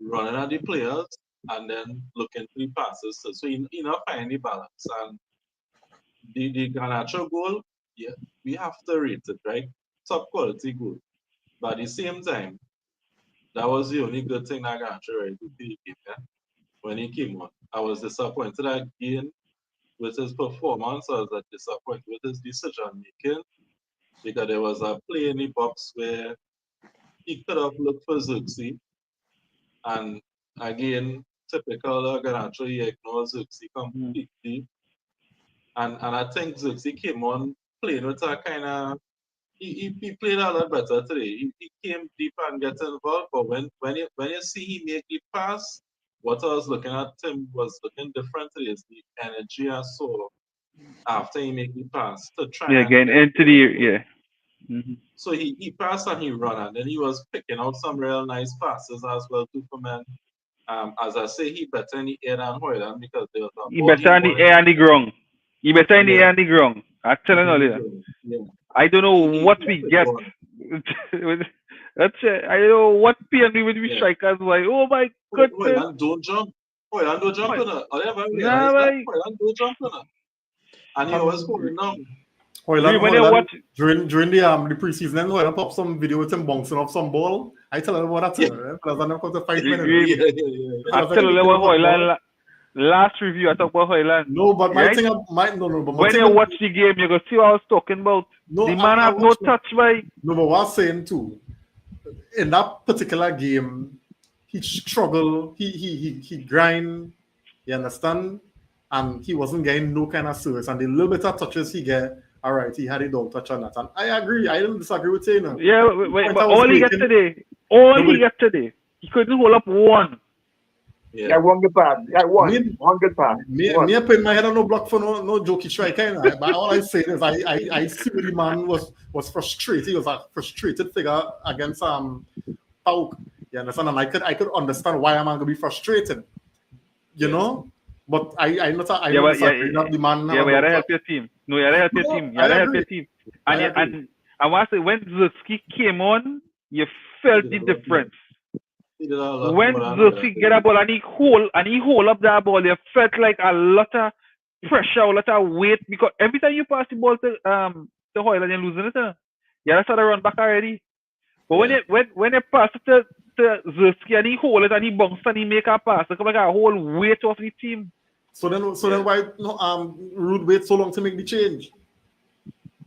running at the players and then looking for the passes. So he not find the balance. And the Garnacho goal, yeah, we have to rate it, right? Top quality goal. But at the same time, that was the only good thing that Garnacho right to the game, yeah? When he came on. I was disappointed again with his performance. I was disappointed with his decision making because there was a play in the box where he could have looked for Zirkzee And again, typical Garnacho, he ignores Xerxes completely. And I think Xerxes came on playing with a kind of he played a lot better today. He came deep and get involved, but when you see he make the pass, what I was looking at him was looking different today. Is the energy I saw after he make the pass to try and
getting
get
into the
So he passed and he run, and then he was picking out some real nice passes as well too for men. As I say, he better in the air than Hoyland because there was a
He
ball
better in the
wanted
air
to
and the ground. He better in the
Yeah.
air and the ground. I'm telling you.
Yeah.
I don't know
He
what
got
we
the
get.
ball.
That's I don't know what PNB with we
Yeah.
strikers like. Oh my goodness.
Hoyland don't jump. Hoyland don't jump in it. I never
Nah,
realized that.
boy.
Hoyland don't jump in it. And he always holding down.
Hoyland,
When you watch,
during the preseason, Hoyland pop some video with him bouncing off some ball. I tell him about that. Fellas, I'm come to fight
We-
minutes.
Yeah.
I tell you what Hoyland last review I talk about Hoyland.
No, but my
Right?
thing, but my
When
thing
you
with-
watch the game, you go see what I was talking about.
No,
The man
I
have no
watched it.
touch, by.
No, but what I'm saying too, in that particular game, he struggled, he grind, you understand? And he wasn't getting no kind of service. And the little bit of touches he get, all right, he had a down touch on that. And I agree, I didn't disagree with you. You know.
Yeah,
Point
but
I was
all he got
making-
today, he couldn't hold up one.
Yeah, one good pass. Yeah, one good pass.
Me I put my head on no block for no jokey striker. You know? But all I say is I see the man was frustrated. He was a frustrated figure against Pauk. You understand? And I could understand why a man could be frustrated. You know? But I not disagree that the man.
Yeah, but you gotta help your team. No, you gotta help your team. You gotta help your team. And I want to say when Zerski came on, you felt the difference. When Zerski get a ball and he hold up that ball, you felt like a lot of pressure, a lot of weight because every time you pass the ball to Hoyland, you're losing it. You gotta start to run back already. But when you pass it to Zerski and he hold it and he bounce and he make a pass, it's like a whole weight off the team.
So then why Rude wait so long to make the change?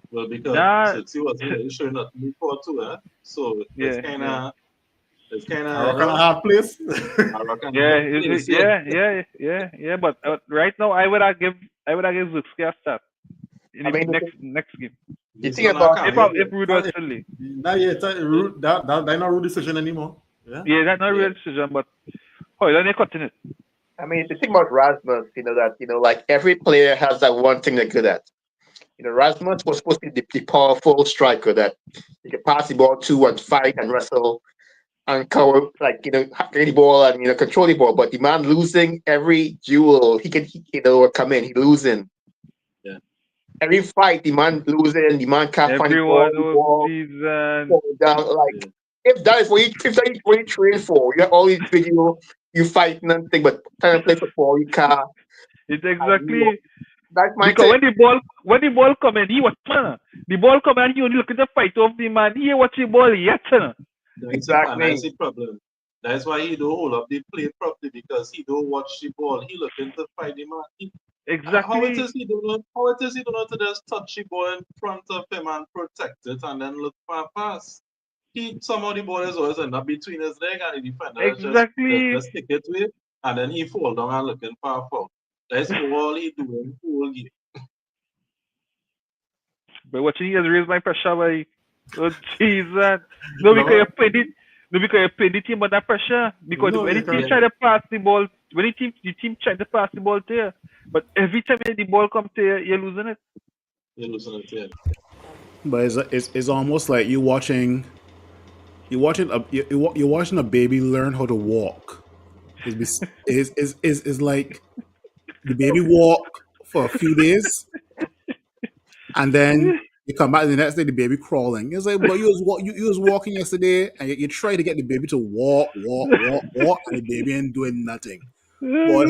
Well, because he wasn't really showing up before too, So it's kind of
a hard place.
Yeah. But right now, I would have give Zerski a start in the next game.
You think about
if Rude was still late.
That's not Rude decision anymore.
Yeah, that's not a real decision, but then they cutting it.
I mean, the thing about Rasmus, like every player has that one thing they're good at. Rasmus was supposed to be the powerful striker that you can pass the ball to and fight and wrestle and cover, get the ball and control the ball. But the man losing every duel, he come in, he losing.
Yeah.
Every fight, the man losing, the man can't find the ball. Down, if that is what you train for, you have all these video, you fighting and thing, but trying to play football, you can't.
It's exactly.
That's my
because
thing.
when the ball come in, he was the ball come in, he only look at the fight of the man. He watch the ball yet.
Exactly.
That's the problem. That's why he don't hold up the play properly because he don't watch the ball. He looking to fight the man.
Exactly.
How it is he don't know to just touch the ball in front of him and protect it and then look for a pass. Somehow the ball is always end up between his leg and the defender just stick it to it and then he fall down and looking for a foul. That's all he doing the whole game.
But watching he has raised my pressure by Jesus. No, because you paid the team under that pressure. Because when the team try to pass the ball, when the team try to pass the ball to you, but every time the ball comes to you, you're losing it.
Yeah.
But it's almost like you're watching a baby learn how to walk. It's like the baby walk for a few days, and then you come back the next day, the baby crawling. It's like, but you was walking yesterday, and you try to get the baby to walk, and the baby ain't doing nothing. Boy,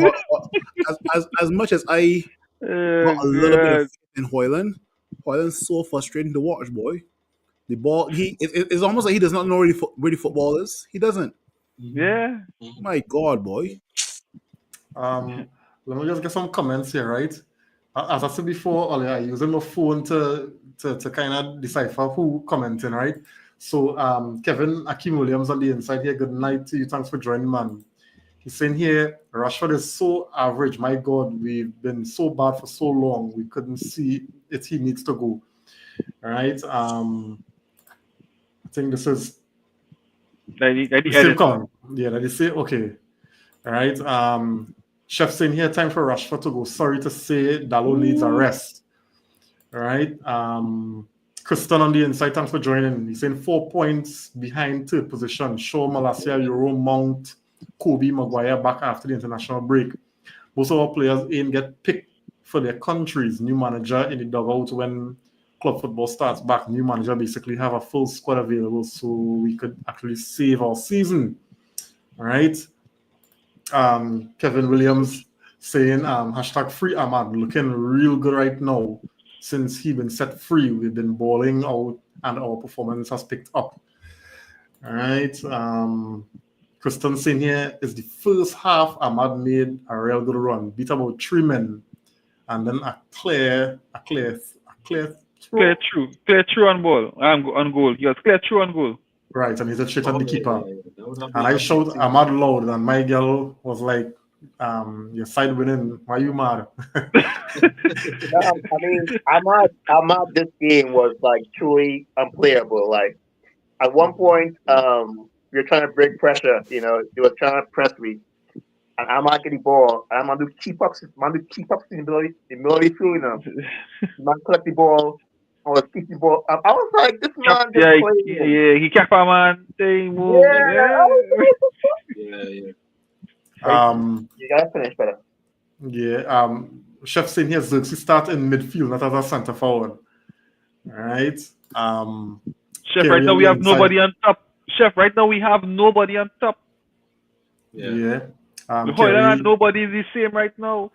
as much as I got a little bit of faith in Hoyland's so frustrating to watch, boy. The ball, it's almost like he does not know where the football is. He doesn't.
Yeah.
My God, boy.
Let me just get some comments here, right? As I said before earlier, I using my phone to kind of decipher who commenting, right? So Kevin Akim Williams on the inside here. Good night to you. Thanks for joining, man. He's saying here, Rashford is so average. My God, we've been so bad for so long. We couldn't see it. He needs to go. All right. I think this is
Like the
the same
edit.
comment. Yeah, that is it. Okay. All right. Chef saying here, time for Rashford to go. Sorry to say, Dalot needs a rest. All right. Kristen on the inside, thanks for joining. He's saying 4 points behind third position. Shaw, Malacia, Euro, Mount, Kobe, Maguire back after the international break. Most of our players ain't get picked for their countries. New manager in the dugout when club football starts back. New manager basically have a full squad available so we could actually save our season. All right. Kevin Williams saying hashtag free Ahmad, looking real good right now. Since he been set free, we've been balling out and our performance has picked up. All right. Kristen saying here is the first half Ahmad made a real good run, beat about 3 men, and then a clear throw.
Clear through on ball, on goal. Yes, clear through on goal.
Right, and he's a shit at the keeper.
That would have
And
been
I
a
showed
beating.
Ahmad loud, and my girl was like, your side winning, why you mad?
I mean, Ahmad this game was like truly unplayable. Like at one point, you're trying to break pressure. You know, they were trying to press me, and Ahmad get the ball, and Ahmad do keep up in the middle of the field. You know, man collect the ball, or keep the ball. I was like, this man just playing.
He kept on man. They move.
Yeah, I was
Yeah.
you gotta finish better.
Yeah, Chef saying here Xerxes start in midfield, not as a centre forward. All right.
Chef, right now we have nobody on top. Chef, right now we have nobody on top.
Yeah.
Hoyland and nobody is the same right now.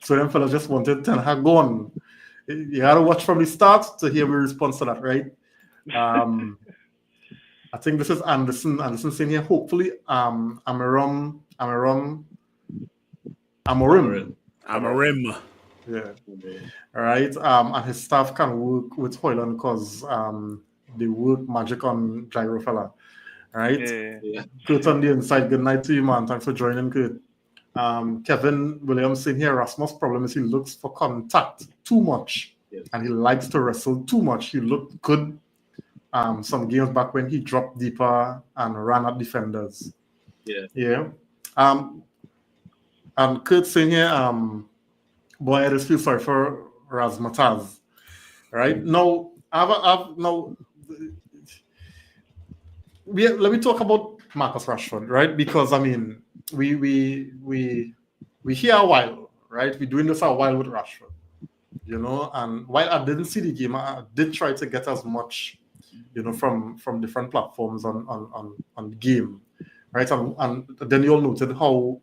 So them fellas just wanted Ten Hag gone. You gotta watch from the start to hear my response to that, right? I think this is Anderson. Anderson saying here, hopefully, Amorim. Yeah. All right. And his staff can work with Hoyland because they work magic on Gyro fella. All right.
Yeah.
Kurt on the inside. Good night to you, man. Thanks for joining, Kurt. Kevin Williams saying here, Rasmus' problem is he looks for contact too much.
Yes.
And he likes to wrestle too much. He looked good some games back when he dropped deeper and ran at defenders. Yeah. And Kurt saying here, boy, I just feel sorry for Razmataz. Right? Now, let me talk about Marcus Rashford, right? Because I mean, we here a while, right? We're doing this a while with Rashford, you know. And while I didn't see the game, I did try to get as much, you know, from different platforms on the game, right? And then you all noted how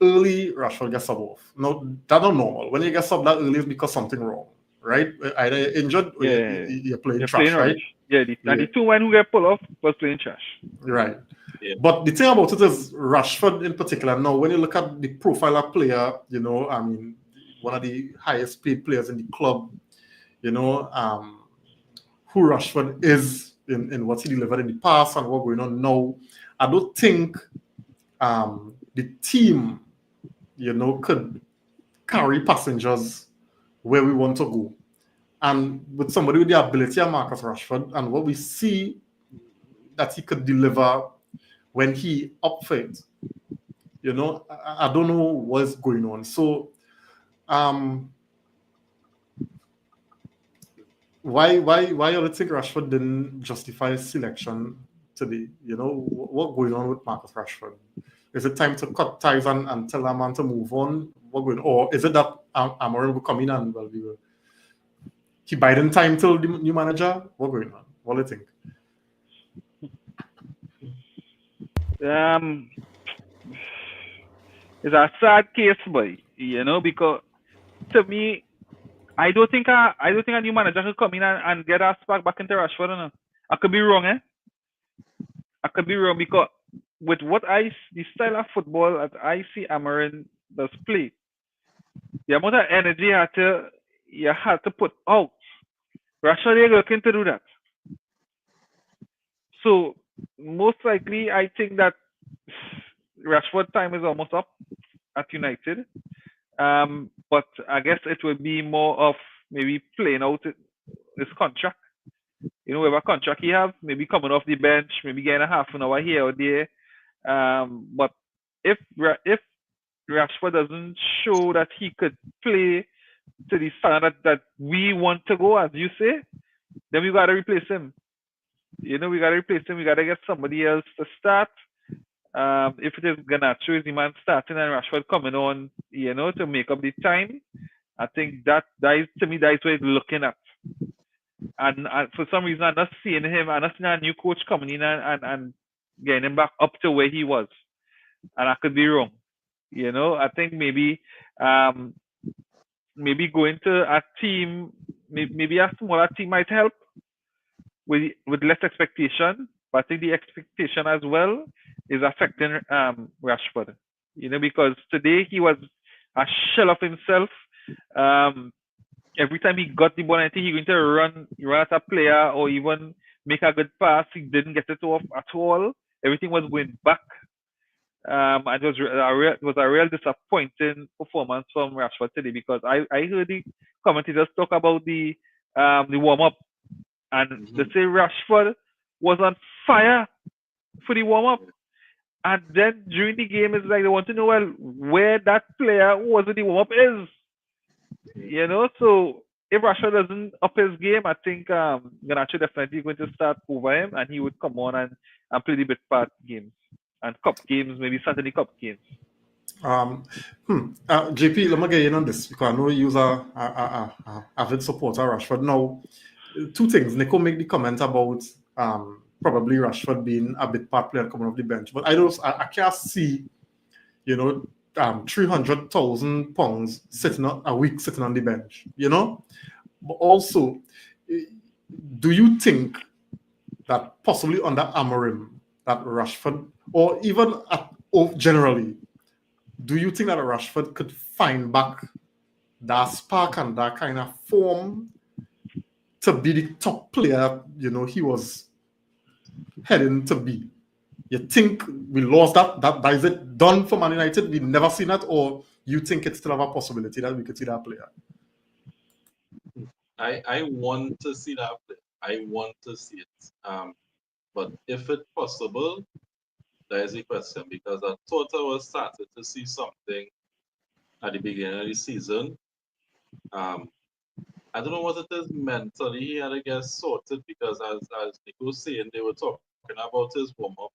early Rashford gets subbed off. No, that's not normal. When you get subbed that early, it's because something wrong, right? Either you're injured or you're playing trash, right?
Yeah, the two men who get pulled off was playing trash.
Right.
Yeah.
But the thing about it is Rashford in particular, now when you look at the profile of player, you know, I mean, one of the highest paid players in the club, you know, who Rashford is in what he delivered in the past and what's going on now, I don't think the team, you know, could carry passengers where we want to go. And with somebody with the ability of Marcus Rashford and what we see that he could deliver when he up for it, you know, I don't know what's going on. So, why you think Rashford didn't justify his selection today? You know, what's going on with Marcus Rashford? Is it time to cut ties and tell a man to move on? What going? Or is it that Amorim will come in and he biding time till the new manager? What going on? What do you think?
It's a sad case, boy. You know, because to me, I don't think a new manager could come in and get us back into Rashford. No? I could be wrong, I could be wrong because with the style of football that I see Amorim does play, the amount of energy you had to put out Rashford is looking to do that. So most likely, I think that Rashford time is almost up at United. But I guess it would be more of maybe playing out his contract. You know, whatever contract he have, maybe coming off the bench, maybe getting a half an hour here or there. But if Rashford doesn't show that he could play to the standard that we want to go, as you say, then we gotta replace him. You know, we gotta replace him. We gotta get somebody else to start. If it is Garnacho is the man starting and Rashford coming on, you know, to make up the time, I think that is to me that is what he's looking at. And for some reason, I'm not seeing him. I'm not seeing a new coach coming in and getting him back up to where he was. And I could be wrong. You know, I think um, maybe going to a team, maybe a smaller team might help with less expectation. But I think the expectation as well is affecting Rashford. You know, because today he was a shell of himself. Um, every time he got the ball, I think he going to run at a player or even make a good pass. He didn't get it off at all. Everything was going back. And it was a real disappointing performance from Rashford today because I heard the commentators talk about the warm up and they say Rashford was on fire for the warm up. And then during the game, it's like they want to know well where that player who was in the warm up is. You know, so if Rashford doesn't up his game, I think Garnacho definitely going to start over him, and he would come on and play the bit part games and cup games, maybe Saturday cup games.
JP, let me get in on this because I know you're a avid supporter of Rashford. Now, two things. Nico make the comment about probably Rashford being a bit part player coming off the bench, but I can't see, you know, £300,000 sitting a week sitting on the bench, you know. But also, do you think that possibly under Amorim that Rashford, or even generally, do you think that Rashford could find back that spark and that kind of form to be the top player, you know, he was heading to be? You think we lost that is it done for Man United? We've never seen that, or you think it's still have a possibility that we could see that player?
I want to see that play. I want to see it. But if it's possible, that is a question because I thought I was started to see something at the beginning of the season. I don't know what it is mentally he had to get sorted because as Nick was saying, they were talking about his warm up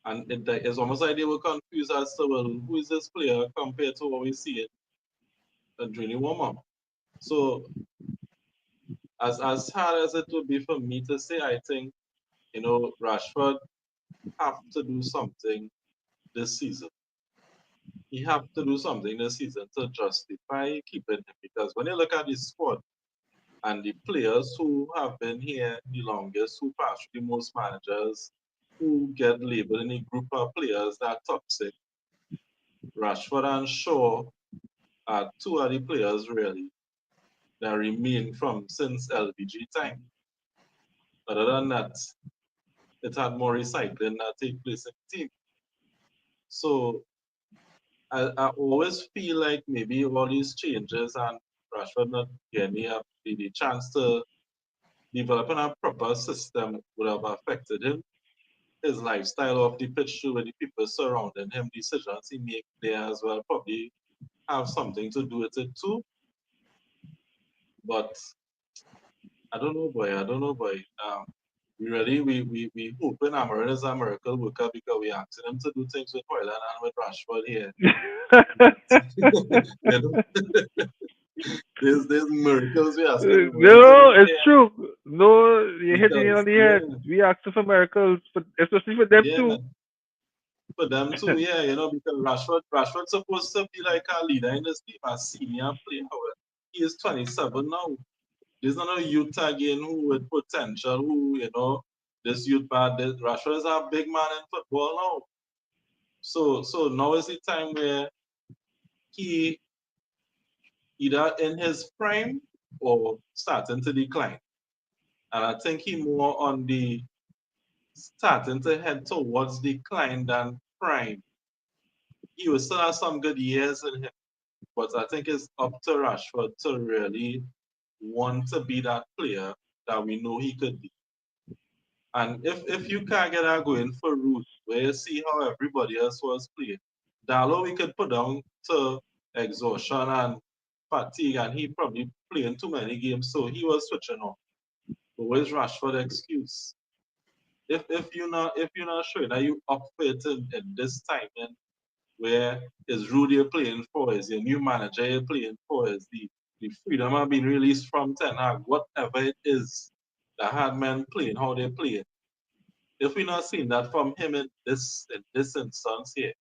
and it's almost like they were confused as to well, who is this player compared to what we see during the warm up. So as hard as it would be for me to say, I think, you know, Rashford have to do something this season. He have to do something this season to justify keeping him because when you look at the squad and the players who have been here the longest, who pass the most managers, who get labeled in a group of players that are toxic, Rashford and Shaw are two of the players really that remain from since LBG time. Other than that, it had more recycling that take place in the team. So I always feel like maybe all these changes and Rashford not getting the chance to develop a proper system would have affected him. His lifestyle off the pitch too, with the people surrounding him, decisions he make there as well probably have something to do with it too. But I don't know, boy. I don't know, boy. We hoping Amarin is a miracle worker because we asking him to do things with Hoyland and with Rashford here. You know? there's miracles we asking him.
No, it's true. No, you hit it on the head.
Yeah.
We asked for miracles, but especially for them too.
For them too, yeah, you know, because Rashford's supposed to be like a leader in this team, a senior player. He is 27 now. There's not a youth again who with potential, who, you know, this youth bad. Rashford is a big man in football now. So now is the time where he either in his prime or starting to decline. And I think he more on the starting to head towards decline than prime. He will still have some good years in him, but I think it's up to Rashford to really want to be that player that we know he could be. And if you can't get that going for Root, where you see how everybody else was playing, Dallo we could put down to exhaustion and fatigue, and he probably playing too many games, so he was switching off. But where's Rashford excuse? If you're not sure that you up for it in this time, then where is Rudy you're playing for, is your new manager you're playing for, is the freedom of being released from Ten Hag, whatever it is that had men playing how they play. If we're not seeing that from him in this instance here,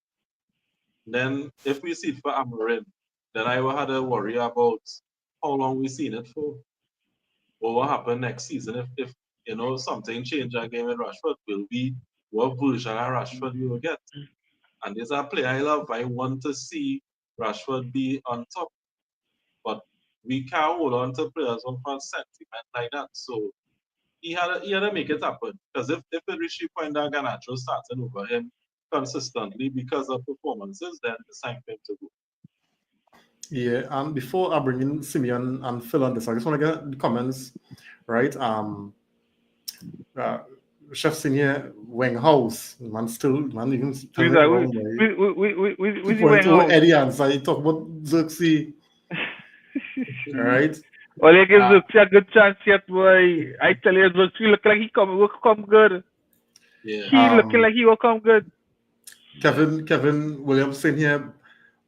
then if we see it for Amarim, then I will have to worry about how long we seen it for, or what happen next season if something change again with Rashford. Will be what version of Rashford we will get. And there's a player I love. I want to see Rashford be on top, but we can't hold on to players on for sentiment like that. So he had to make it happen. Because if it reached the point that Garnacho starting over him consistently because of performances, then it's time for him to go.
Yeah, and before I bring in Simeon and Phil on this, I just want to get the comments, right? Uh, Chef Senior Wenghouse, man, still, man, even
Who's
spelling it
that?
wrong, boy.
Who's the
2.0
House?
Eddie answer. He talk about Xerxes, all right?
Well, he gives
Uh,
Zuxi a good chance yet, boy. I tell you, Zuxi look like will come good.
Yeah.
He looking like he will come good.
Kevin Williamson here,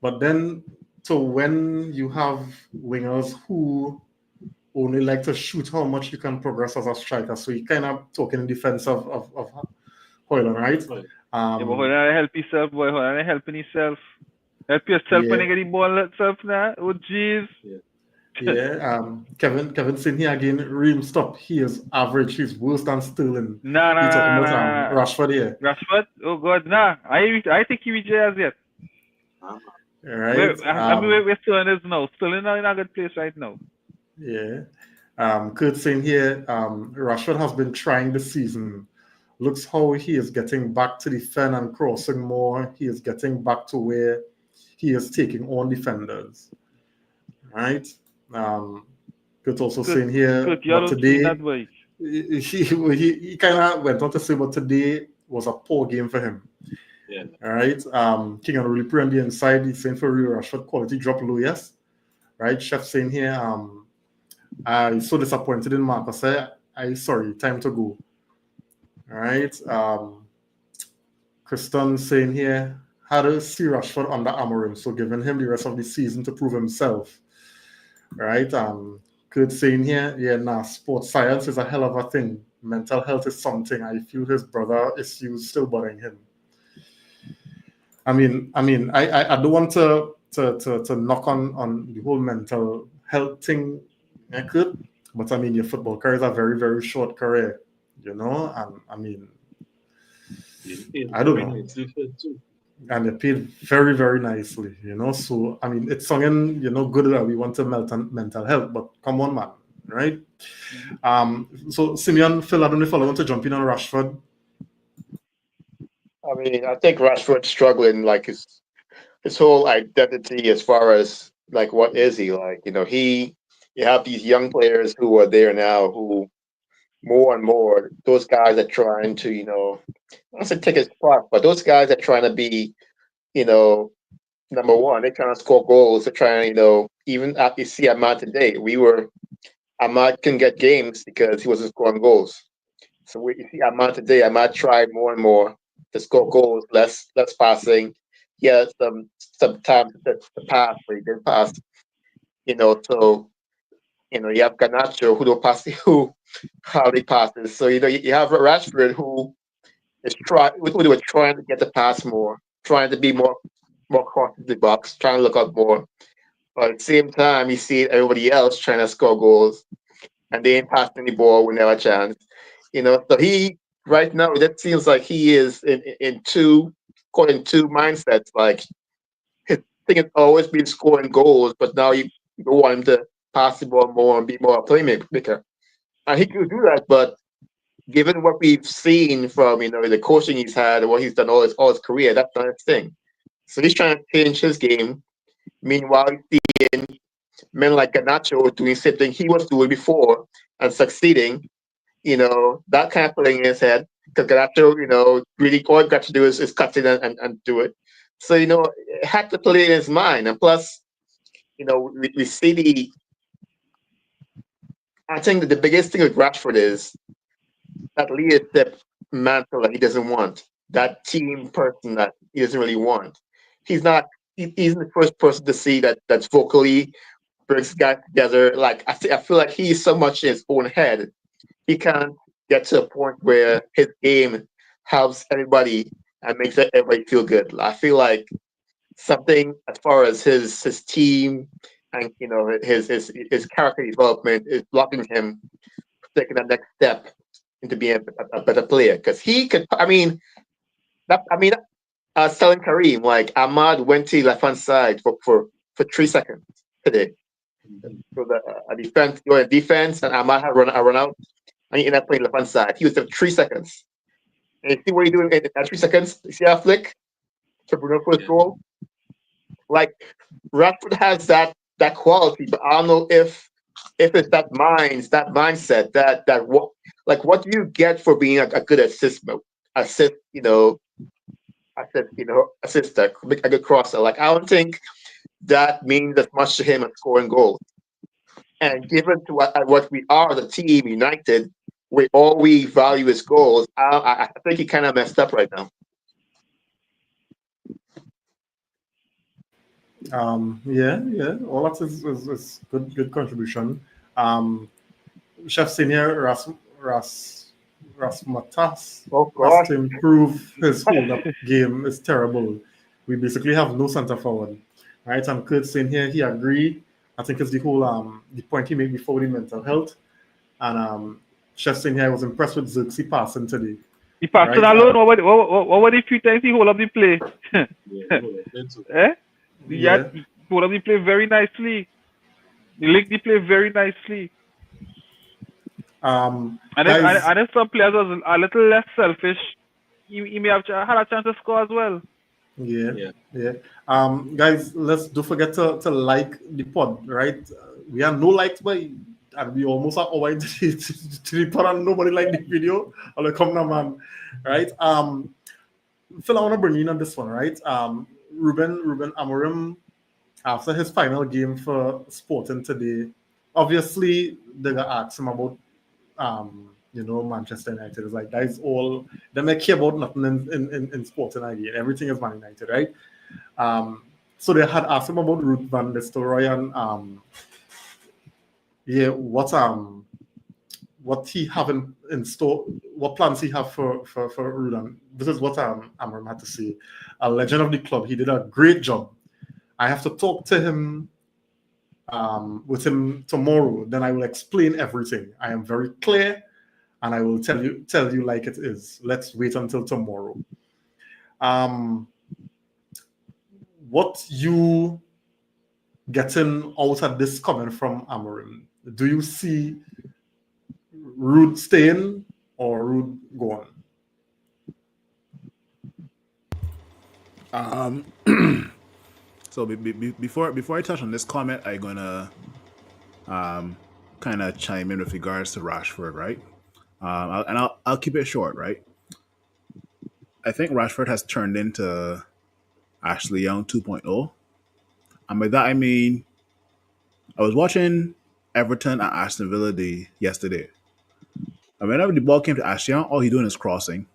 but then so when you have wingers who only like to shoot how much you can progress as a striker, so you kind of talking in defense of Hoyland, right?
Right.
Yeah, but hold on, help yourself, boy. Hold on, helping yourself. Help yourself when
Yeah,
you get the ball itself now. Oh, jeez.
Yeah.
yeah. Kevin saying here again, Ream stop. He is average. He's worse than Sterling.
Nah,
He
nah,
talking
nah,
about
nah, nah.
Rashford here,
Rashford? Oh, God, nah. I think he rejects yet.
Uh-huh.
right?
I mean, we're still in this now. Still in a good place right now.
Yeah. Kurt saying here, Rashford has been trying this season. Looks how he is getting back to defend and crossing more. He is getting back to where he is taking on defenders. Right? Kurt also
Kurt,
saying here,
Kurt, you
but
don't see that
today
way.
he kind of went on to say, but today was a poor game for him.
Yeah.
All right. King and really put on the inside. He's saying for real Rashford quality drop low, yes. Right? Chef saying here, I so disappointed in Marcus. I sorry, time to go. All right. Kristen saying here, how to see Rashford under Amorim, so giving him the rest of the season to prove himself. All right. Kurt saying here, yeah, nah, sports science is a hell of a thing. Mental health is something. I feel his brother issues still bothering him. I don't want to knock on the whole mental health thing, I could, but I mean, your football career is a very, very short career, and
He paid
I don't
very
know,
nicely for it too.
and they paid very, very nicely, so I mean, it's something, good that we want to mental health, but come on, man, right? So Simeon, Phil, I don't know if I want to jump in on Rashford.
I mean, I think Rashford's struggling like his whole identity as far as like what is he like? You have these young players who are there now who more and more those guys are trying to, I don't say take his spot, but those guys are trying to be, you know, number one. They're trying to score goals. They're trying, even at you see Ahmad today, Ahmad couldn't get games because he wasn't scoring goals. So you see Ahmad today, Ahmad tried more and more to score goals, less passing. He had some time to pass, but he didn't pass. So you have Garnacho who don't pass, who hardly passes. So you have Rashford who they were trying to get the pass more, trying to be more cross the box, trying to look up more. But at the same time, you see everybody else trying to score goals, and they ain't passing the ball when they have a chance. So he right now that seems like he is in caught in two mindsets. Like his thing has always been scoring goals, but now you want him to pass the ball more and be more a playmaker. And he could do that, but given what we've seen from the coaching he's had and what he's done all his career, that's not his thing. So he's trying to change his game. Meanwhile, he's seeing men like Ganacho doing something he was doing before and succeeding. That kind of putting in his head. Because Ganacho, really all he got to do is cut in and do it. So, it had to play in his mind. And plus, we see I think that the biggest thing with Rashford is that leadership mantle that he doesn't want, that team person that he doesn't really want. He's not. He's the first person to see that's vocally brings guys together. Like I feel like he's so much in his own head, he can't get to a point where his game helps everybody and makes everybody feel good. I feel like something as far as his team and his character development is blocking him taking that next step into being a better player because he could. Selling Kareem, like Ahmad went to left hand side for 3 seconds today. So a defense, you're in defense, and Ahmad had run out, and he ended up playing left hand side. He was there 3 seconds. And you see what he doing in that 3 seconds? You see that flick to Bruno for his goal? Like Rashford has that quality, but I don't know if it's that mindset that what do you get for being a good assister, a good crosser. Like I don't think that means as much to him as scoring goals. And given to what we are, the team United, where all we value is goals, I think he kind of messed up right now.
Yeah. All that is good contribution. Chef Senior Rasmatas
Oh
has
gosh,
to improve his hold-up game. It's terrible. We basically have no centre forward, right? And Kurt saying here he agreed. I think it's the whole the point he made before the mental health. And Chef saying here I was impressed with Xerxes passing today.
He passed it
Right,
alone. What were the few times he hold up the play?
Yeah.
He hold up the play very nicely. He linked the play very nicely. And
Guys,
if some players was a little less selfish, he may have had a chance to score as well.
Yeah. Guys, let's don't forget to like the pod, right? We are no likes by, and we almost are over into the pod and nobody like the video. I'll come now, man. Right? Phil, I want to bring you in on this one, right? Ruben Amorim, after his final game for Sporting today, obviously they got asked him about Manchester United. Is like that is all they don't care about nothing in Sporting again. Everything is Man United, right? So they had asked him about Ruud van Nistelrooy and what he have in store, what plans he have for Ruud. This is what Amram had to say. A legend of the club. He did a great job. I have to talk to him with him tomorrow. Then I will explain everything. I am very clear, and I will tell you like it is. Let's wait until tomorrow. What you getting out of this comment from Amorim? Do you see Ruud staying or Ruud going?
So before I touch on this comment, I'm gonna kind of chime in with regards to Rashford, right? I'll keep it short, right? I think Rashford has turned into Ashley Young 2.0, and by that I mean I was watching Everton at Aston Villa yesterday, and whenever the ball came to Ashley Young, all he doing is crossing,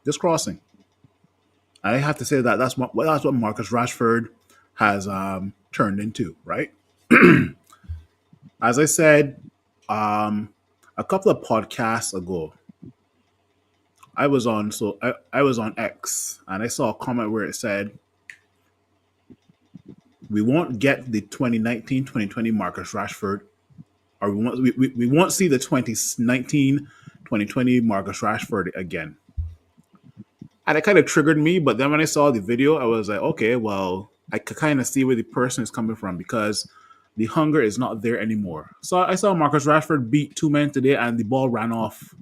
just crossing. I have to say that's what Marcus Rashford has turned into, right? As I said a couple of podcasts ago, I was on X and I saw a comment where it said we won't get the 2019-2020 Marcus Rashford, or we won't see the 2019-2020 Marcus Rashford again. And it kind of triggered me, but then when I saw the video, I was like, okay, well, I could kind of see where the person is coming from because the hunger is not there anymore. So I saw Marcus Rashford beat 2 men today, and the ball ran off.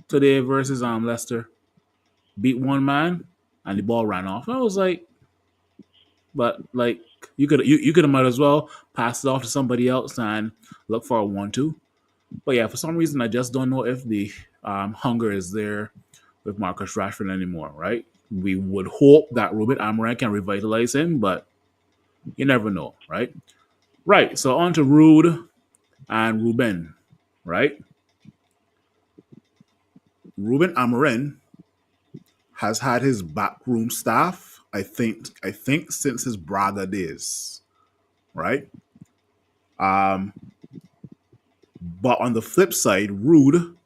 Today versus Leicester, beat 1 man, and the ball ran off. And I was like, but like you could have might as well pass it off to somebody else and look for a 1-2. But yeah, for some reason I just don't know if the hunger is there with Marcus Rashford anymore. Right? We would hope that Ruben Amorim can revitalize him, but you never know, right? Right. So on to Rude and Ruben, right? Ruben Amorim has had his backroom staff, I think since his Braga days, right? But on the flip side, Rude,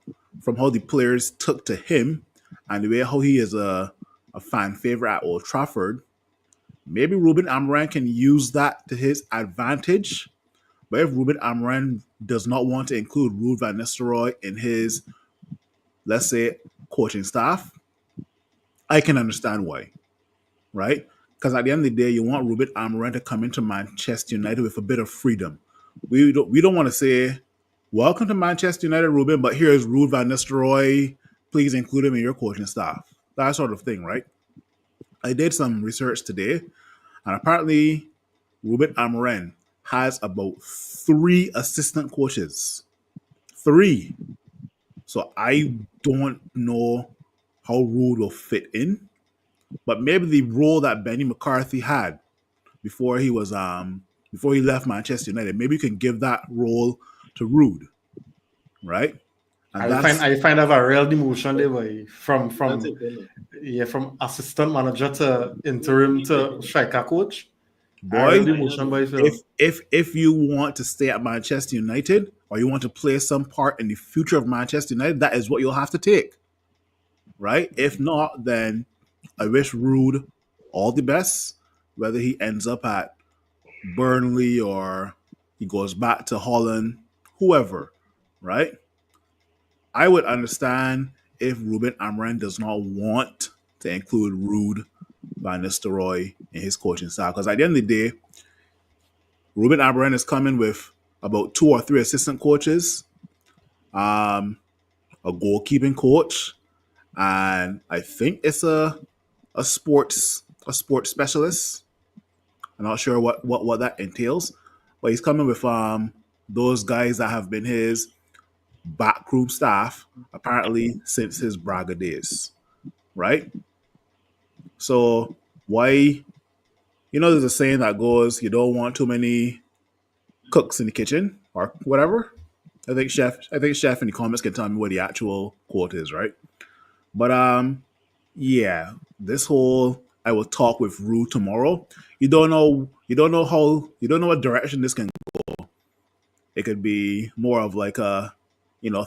from how the players took to him and the way how he is a fan favorite at Old Trafford, maybe Ruben Amorim can use that to his advantage. But if Ruben Amorim does not want to include Ruud van Nistelrooy in his, let's say, coaching staff, I can understand why, right? Because at the end of the day, you want Ruben Amorim to come into Manchester United with a bit of freedom. We don't want to say, welcome to Manchester United, Ruben, but here's Ruud van Nistelrooy. Please include him in your coaching staff. That sort of thing, right? I did some research today, and apparently Ruben Amorim has about 3 assistant coaches. 3. So I don't know how Ruud will fit in, but maybe the role that Benny McCarthy had before he left Manchester United, maybe you can give that role to Ruud, right? And
I find that a real demotion there, boy. From
That's it, you know.
from assistant manager to interim to striker coach. A real
boy,
demotion, boy. So.
if you want to stay at Manchester United or you want to play some part in the future of Manchester United, that is what you'll have to take, right? If not, then I wish Ruud all the best, whether he ends up at Burnley or he goes back to Holland, whoever, right? I would understand if Ruben Amorim does not want to include Ruud van Nistelrooy in his coaching staff, because at the end of the day, Ruben Amorim is coming with about 2 or 3 assistant coaches, a goalkeeping coach, and I think it's a sports specialist. I'm not sure what that entails, but he's coming with those guys that have been his backroom staff apparently since his Braga days, right? So why, there's a saying that goes, you don't want too many cooks in the kitchen or whatever. I think chef in the comments can tell me what the actual quote is, right? But yeah, this whole I will talk with Ruud tomorrow. You don't know what direction this can go. It could be more of like a,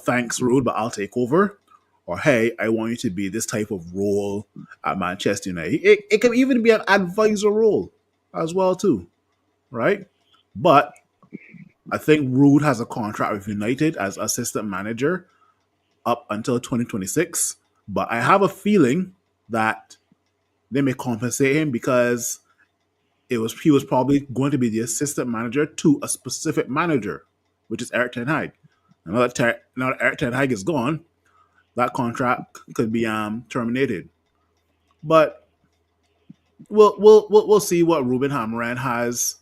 thanks Ruud, but I'll take over. Or hey, I want you to be this type of role at Manchester United. It could even be an advisor role as well too, right? But I think Ruud has a contract with United as assistant manager up until 2026. But I have a feeling that they may compensate him because he was probably going to be the assistant manager to a specific manager, which is Erik ten Hag. Now that Erik ten Hag is gone, that contract could be terminated. But we'll see what Ruben Amorim has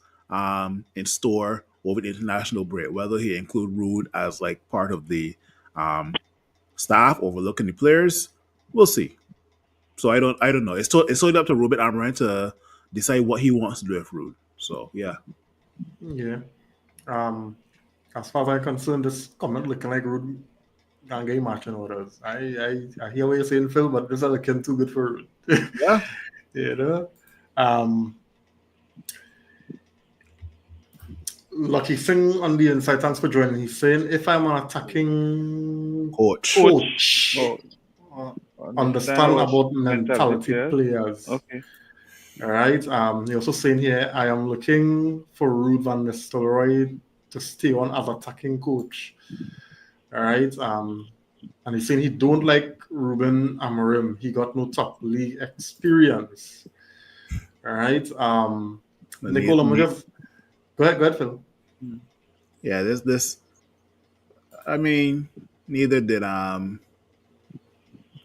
in store over the international break. Whether he include Ruud as like part of the staff overlooking the players, we'll see. So I don't know. It's totally up to Ruben Amorim to decide what he wants to do with Ruud. So yeah.
Yeah. As far as I'm concerned, this comment looking like Ruud can't get matching orders. I hear what you're saying, Phil, but this is looking too good for Ruud.
Yeah.
Lucky Singh on the inside, thanks for joining. He's saying, if I'm an attacking
Coach.
Understand about mentality players.
Okay.
All right. He also saying here, I am looking for Ruud van Nistelrooy to stay on as attacking coach. All right. And he's saying he don't like Ruben Amorim. He got no top league experience. All right. Nicola, Go ahead, Phil.
Yeah, this. I mean, neither did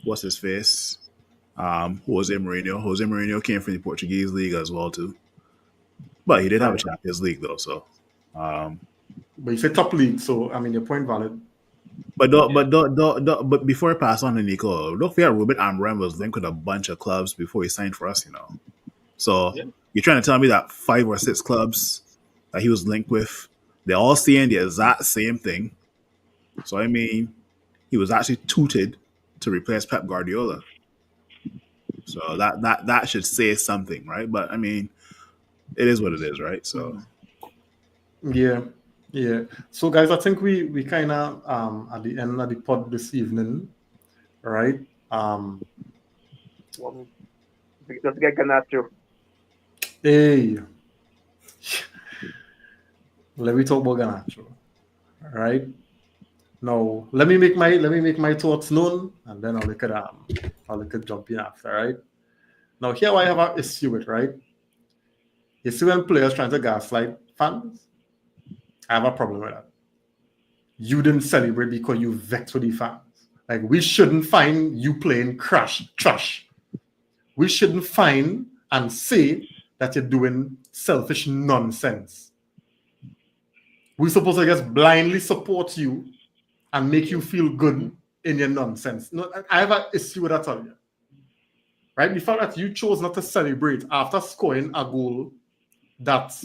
what's his face? Jose Mourinho. Jose Mourinho came from the Portuguese league as well too, but he did have a
Right.
Champions League though. So,
But you say top league, so I mean your point valid.
but before I pass on to Nico, don't forget Ruben Amorim was linked with a bunch of clubs before he signed for us. So
Yeah.
you're trying to tell me that 5 or 6 clubs that he was linked with, they're all saying the exact same thing. So I mean, he was actually tutored to replace Pep Guardiola. So that should say something, right? But I mean, it is what it is, right? So
Yeah, yeah. So guys, I think we kind of at the end of the pod this evening, right?
Don't forget Ganacho.
Hey, let me talk about Ganacho. All right. Now let me make my thoughts known, and then I'll look at jump in after, right? Now here I have an issue with, right? You see when players trying to gaslight fans, I have a problem with that. You didn't celebrate because you vexed with the fans. Like we shouldn't find you playing crash trash. We shouldn't find and say that you're doing selfish nonsense. We're supposed to just blindly support you and make you feel good in your nonsense. No, I have an issue with that, you. Right? The fact that you chose not to celebrate after scoring a goal that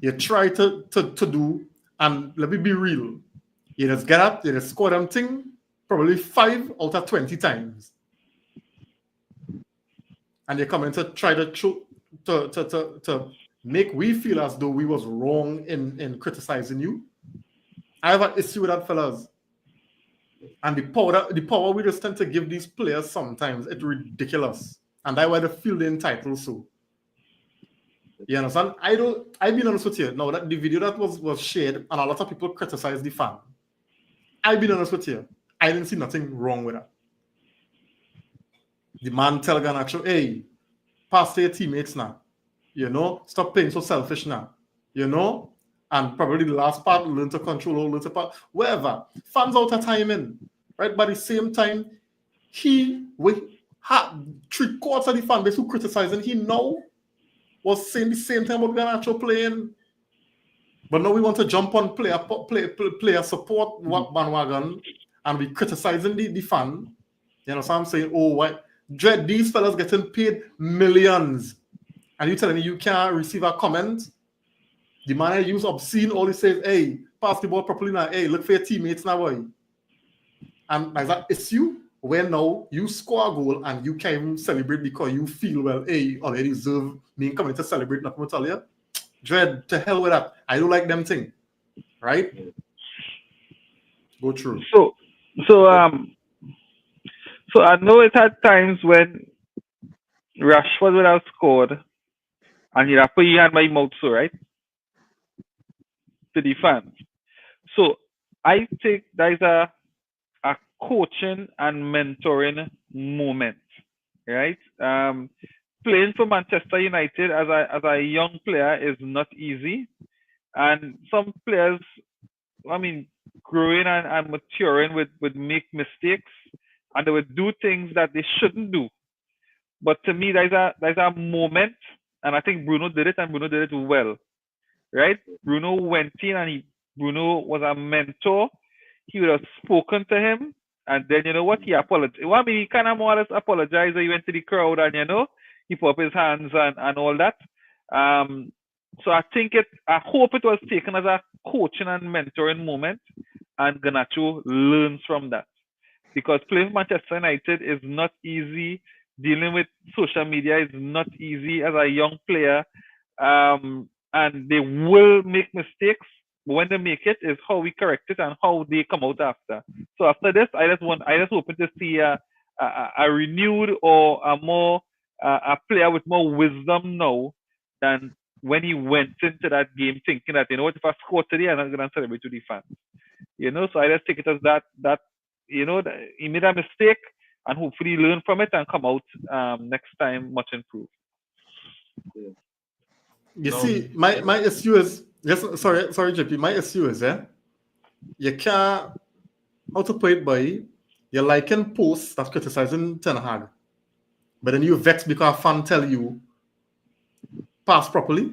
you try to do, and let me be real, you just get up, you just score them thing probably 5 out of 20 times. And you're coming to try to make we feel as though we was wrong in criticizing you. I have an issue with that, fellas. And the power we just tend to give these players sometimes, it's ridiculous. And that's why they feel the entitled so. You understand? I've been honest with you. Now that the video that was shared and a lot of people criticized the fan. I've been honest with you. I didn't see nothing wrong with that. The man tell Garnacho, hey, pass to your teammates now. Stop playing so selfish now. And probably the last part, learn to control, learn to part, wherever. Fans out of time in, right? But at the same time, we had 3/4 of the fan base who criticizing, he now was saying the same thing about Garnacho playing. But now we want to jump on player support bandwagon and we criticizing the fan. You know what I'm saying? Oh, what? Dread, these fellas getting paid millions. And you telling me you can't receive a comment? The man I use obscene, all he says, hey, pass the ball properly now. Hey, look for your teammates now, boy. And like that issue where now you score a goal and you can't even celebrate because you feel, well, hey, already deserve me coming to celebrate, not to tell you. Dread, to hell with that. I don't like them thing. Right? Go through.
So I know it had times when Rashford would have scored and you'd have put your hand by your mouth, so right? To the fans. So I think that is a coaching and mentoring moment, right? Playing for Manchester United as a young player is not easy, and some players, I mean, growing and maturing would make mistakes, and they would do things that they shouldn't do. But to me, there's a moment, and I think Bruno did it, and Bruno did it well, right? Bruno went in, and Bruno was a mentor. He would have spoken to him, and then you know what? He apologized. Well, I mean, he kind of more or less apologized. He went to the crowd, and he put up his hands and all that. So I think I hope it was taken as a coaching and mentoring moment, and Garnacho learns from that. Because playing for Manchester United is not easy. Dealing with social media is not easy as a young player. And they will make mistakes. But when they make it, is how we correct it and how they come out after. So after this, I just hoping to see a renewed or a player with more wisdom now than when he went into that game thinking that, you know what, if I score today, I'm not going to celebrate to the fans. So I just take it as that he made a mistake and hopefully learn from it and come out next time much improved.
You
No,
see, my issue is yes. Sorry, JP. My issue is you can't how to put it, boy. You liking posts that criticizing Ten Hag, but then you vex because a fan tell you pass properly.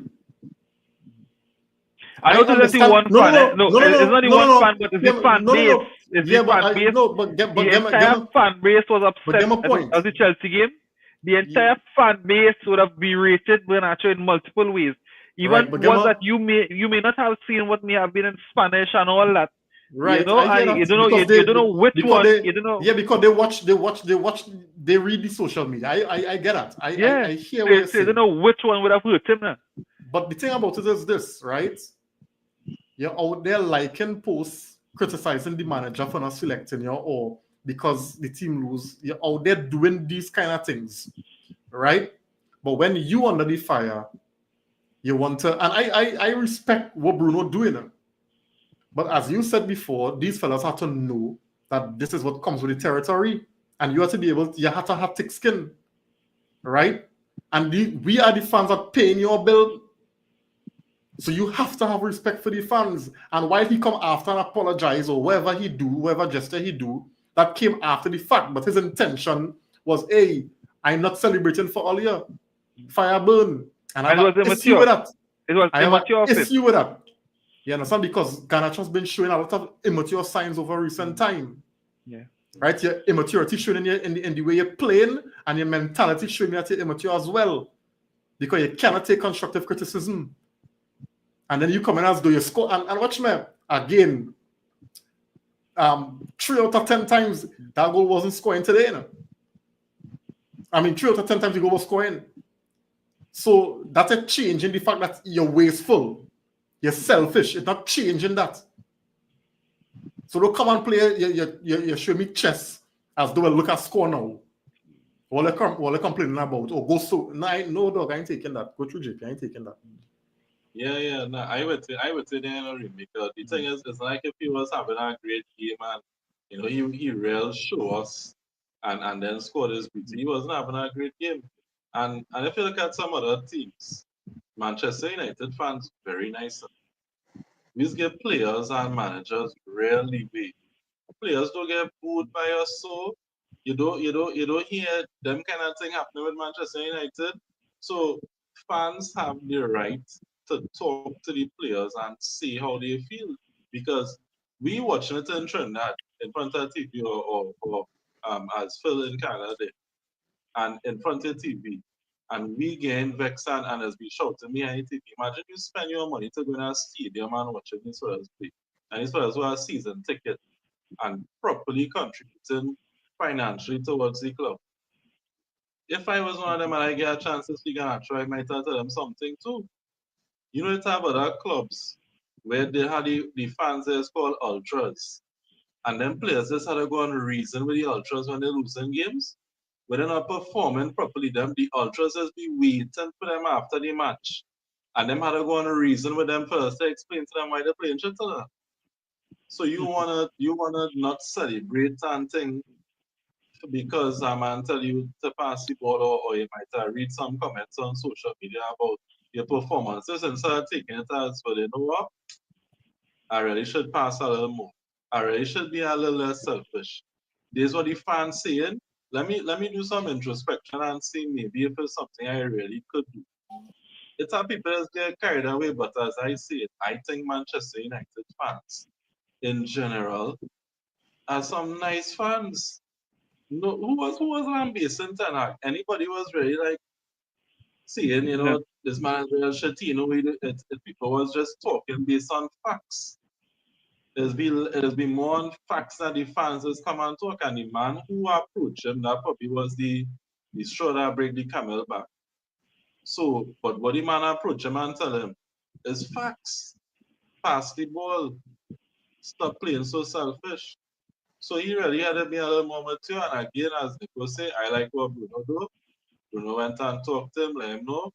I
I
noticed that the
understand.
one fan, no,
No, no,
it's
no,
not the
no, no,
one fan,
no.
but it's the
Yeah,
fan
no, no,
base.
no.
It's the
Yeah, but
fan
I
base.
no, but
The entire fan base was upset
get my point.
as the Chelsea game. The entire fan base would have berated Garnacho in multiple ways.
Right,
Even
but
ones that you may not have seen what may have been in Spanish and all that. You
right,
know,
I hear
and
that
you don't know
because
you don't know which
because
one.
they
You don't know.
yeah because they read the social media. I get that.
Yeah.
I hear
So,
what you're
so you don't
saying.
know which one would have hurt him now.
But the thing about it is this, right? You're out there liking posts criticizing the manager for not selecting you or because the team lose. You're out there doing these kind of things, right? But when you under the fire, you want to, and I respect what Bruno doing. But as you said before, these fellas have to know that this is what comes with the territory, and you have to be able. You have to have thick skin, right? And we are the fans that paying your bill. So you have to have respect for the fans. And while he come after and apologize or whatever gesture he do, that came after the fact. But his intention was, hey, I'm not celebrating for all you. Fire burn. And I
And
have
it was
an issue with
immature.
that.
It was
I have an
immature of him.
issue with that. You understand? Because Garnacho's been showing a lot of immature signs over recent time.
Yeah.
Right? Your immaturity showing in the way you're playing, and your mentality showing that you're immature as well. Because you cannot take constructive criticism. And then you come in as though you score. And watch me again. 3 out of 10 times that goal wasn't scoring today. I mean, 3 out of 10 times the goal was scoring. So that's a change in the fact that you're wasteful. You're selfish. It's not changing that. So don't come and play. You show me chess as though look at score now. What they complaining about? Oh, go so. No, dog. I ain't taking that. Go through JP. I ain't taking that.
Yeah. No, I would say they're not really, because the thing is, it's like if he was having a great game and he real show us and then scored his beat. He wasn't having a great game. And if you look at some other teams, Manchester United fans very nice. We just give players and managers real leeway. Players don't get booed by us, so you don't hear them kind of thing happening with Manchester United. So fans have the right to talk to the players and see how they feel, because we watching it in Trinidad in front of TV or as Phil in Canada did, and in front of TV, and we getting vexed and as we shouting behind the TV. Imagine you spend your money to go in a stadium and watching these fellas play, and these fellas who have season ticket and properly contributing financially towards the club. If I was one of them and I get a chance to speak and I try, I might tell them something too. You know, it's have other clubs where they had the fans there's called ultras. And then players just had to go and reason with the ultras when they're losing games. When they're not performing properly, the ultras just be waiting for them after the match. And them had to go and reason with them first to explain to them why they're playing shit to them. So you wanna not celebrate and thing because a man tell you to pass the ball, or you might read some comments on social media about your performances, instead of taking it as, well, you know what? I really should pass a little more. I really should be a little less selfish. This is what the fans saying. Let me do some introspection and see maybe if it's something I really could do. It's how people just get carried away, but as I see it, I think Manchester United fans in general are some nice fans. No, who was lambasting Ten Hag? Anybody was really like saying,
No.
this man is real shit, people was just talking based on facts. It has been more on facts that the fans has come and talk, and the man who approached him, that probably was the straw that break the camel back. So, but what the man approach him and tell him is facts. Pass the ball. Stop playing so selfish. So he really had to be a little more mature. And again, as Nico say, I like what Bruno do. Bruno went and talked to him, let him know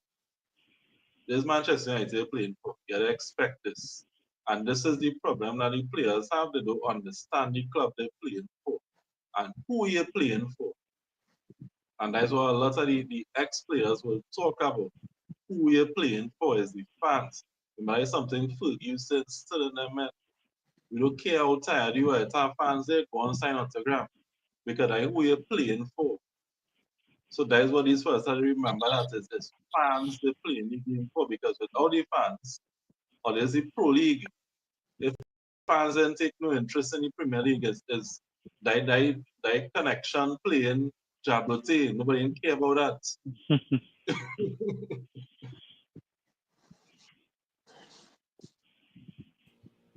this Manchester United playing for. You gotta expect this. And this is the problem that the players have. They don't understand the club they're playing for and who you're playing for. And that's what a lot of the ex-players will talk about. who you're playing for, is the fans. Remember something Fergie said still in them, man. We don't care how tired you are. Our fans there go and sign autograph because that's who you're playing for. So that is what these first have to remember, that it's fans they're playing the game for, because without the fans, or there's the Pro League, if fans then take no interest in the Premier League, is that connection playing Jablote. Nobody care about that.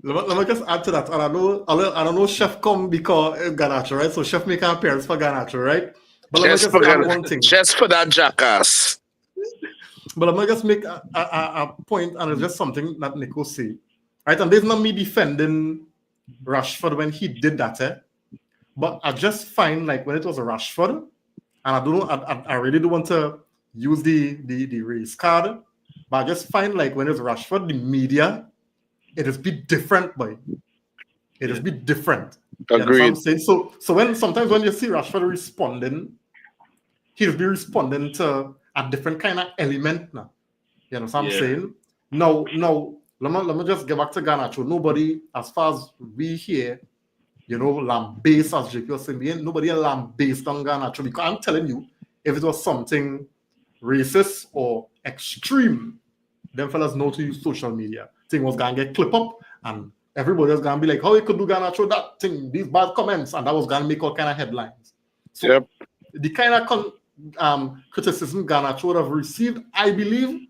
Let me just add to that. And I don't know Chef come because Garnacho, right? So Chef make an appearance for Garnacho, right? But let me just add one thing.
Just for that jackass.
But let me just make a point, and it's just something that Nico say. Right? And there's not me defending Rashford when he did that, but I just find like when it was a Rashford, and I don't know, I really don't want to use the race card, but I just find like when it's Rashford, the media, it has been different, boy. It has been different. You understand what I'm saying? So sometimes when you see Rashford responding, he'll be responding to a different kind of element now. You know what I'm saying? No, let me just get back to Garnacho. Nobody, as far as we here, you know, lambaste, as JP was saying, nobody lambaste on Garnacho, because I'm telling you, if it was something racist or extreme, them fellas know to use social media. Thing was gonna get clip up, and everybody was gonna be like, how you could do Garnacho that thing, these bad comments, and that was gonna make all kind of headlines. So the kind of criticism Garnacho would have received, I believe,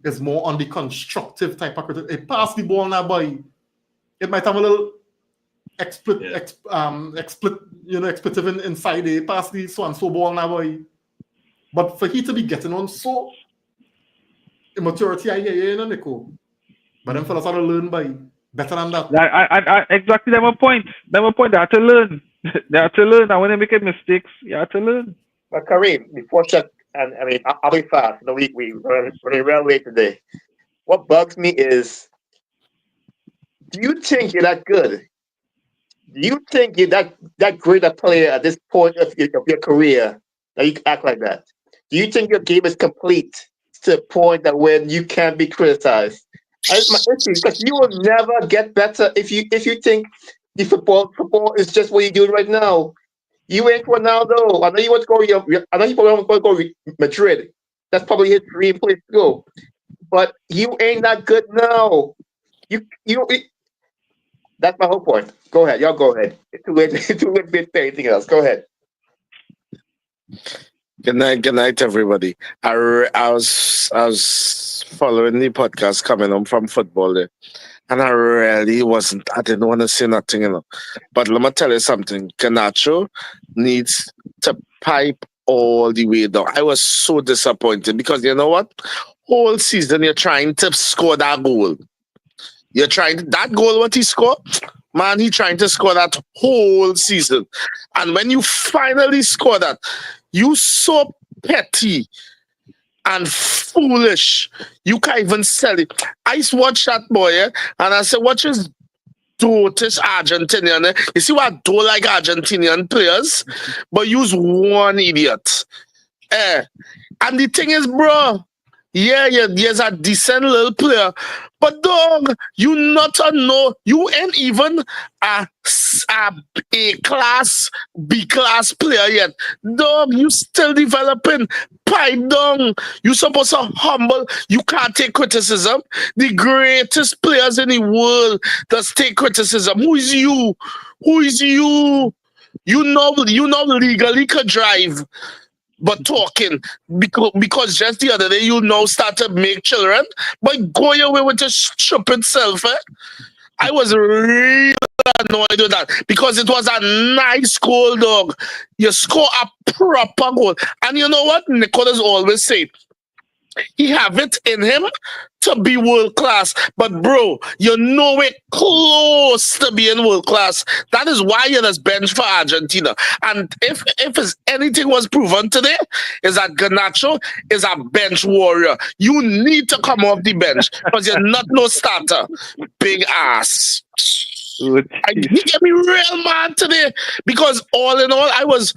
is more on the constructive type of criticism. It passed the ball now, boy. It might have a little expletive inside it, pass the so and so ball now, boy. But for he to be getting on so immaturity, I hear you know, Nico. But them fellas have to learn by better than that.
I exactly that's my point. That's my point. They have to learn. They have to learn. And when they make mistakes, you have to learn.
But Kareem, before Chuck, and I mean, I'll be fast. No, we running real late today. What bugs me is, do you think you're that good? Do you think you're that great a player at this point of your career that you can act like that? Do you think your game is complete to the point that when you can't be criticized? That's my issue, because you will never get better if you think the football is just what you're doing right now. You ain't Ronaldo. I know you want to go. I know you probably want to go Madrid. That's probably his dream place to go. But you ain't that good now. You. That's my whole point. Go ahead, y'all. Go ahead. It's too late. It's too late to say anything else. Go ahead.
Good night, everybody. I was following the podcast coming home from football there, and I really wasn't. I didn't want to say nothing, you know. But let me tell you something. Garnacho needs to pipe all the way down. I was so disappointed because you know what? Whole season you're trying to score that goal. You're trying that goal. What he scored, man. He trying to score that whole season, and when you finally score that, you so petty and foolish. You can't even sell it. I watch that boy, and I said, watch his dotish Argentinian. You see what I don't like Argentinian players, but you's one idiot. And the thing is, bro, you're a decent little player, but dog, you not know, you ain't even a class, B class player yet. Dog, you still developing. Pipe down. You supposed to humble. You can't take criticism. The greatest players in the world does take criticism. Who is you? Who is you? You know legally could drive. But talking, because just the other day you now start to make children, but go your way with your stupid self. I was really annoyed with that because it was a nice goal, dog. You score a proper goal. And you know what? Nicholas always say, he have it in him to be world class. But bro, you're nowhere close to being world class. That is why you're this bench for Argentina. And if anything was proven today, is that Garnacho is a bench warrior. You need to come off the bench because you're not no starter. Big ass.
Oh,
He
jeez.
get me real mad today because all in all, I was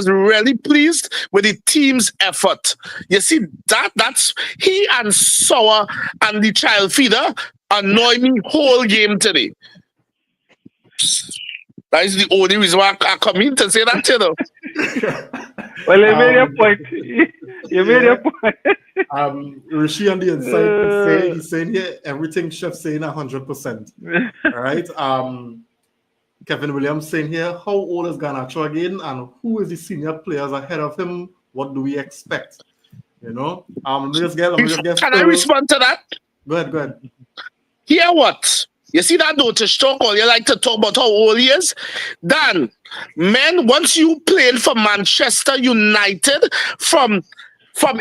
really pleased with the team's effort. You see that's he and Sour and the child feeder annoy me whole game today. That is the only reason why I come in to say that, you know.
Well, you made your
Um,
point. You made your point.
Rishi on the inside, he's saying here everything Chef saying 100%. All right. Kevin Williams saying here, how old is Garnacho again, and who is the senior players ahead of him? What do we expect? You know. Let me just get
Can I
Phil.
respond to that?
Go ahead.
Hear what? You see that notice talk, or you like to talk about how old he is? Dan, man, once you played for Manchester United from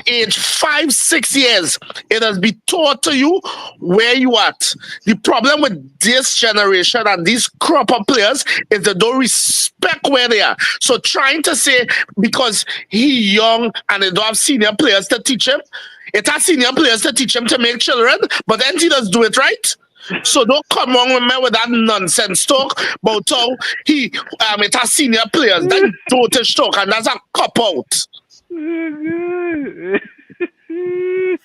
age 5-6 years, it has been taught to you where you at. The problem with this generation and these crop of players is they don't respect where they are. So trying to say because he young and they don't have senior players to teach him, it has senior players to teach him to make children, but then he does do it right. So don't come on with me with that nonsense talk about how it has senior players. That dotish talk, and that's a cop out.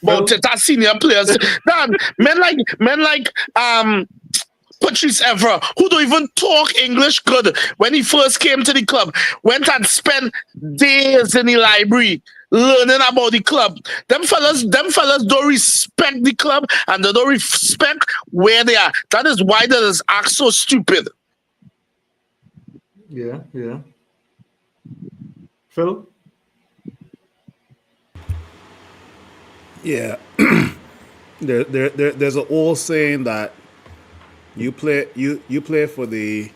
But it has senior players. Dan, men like Patrice Evra, who don't even talk English good when he first came to the club, went and spent days in the library learning about the club. Them fellas don't respect the club and they don't respect where they are. That is why that is act so stupid.
Yeah. Phil?
Yeah. There's an old saying that you play for the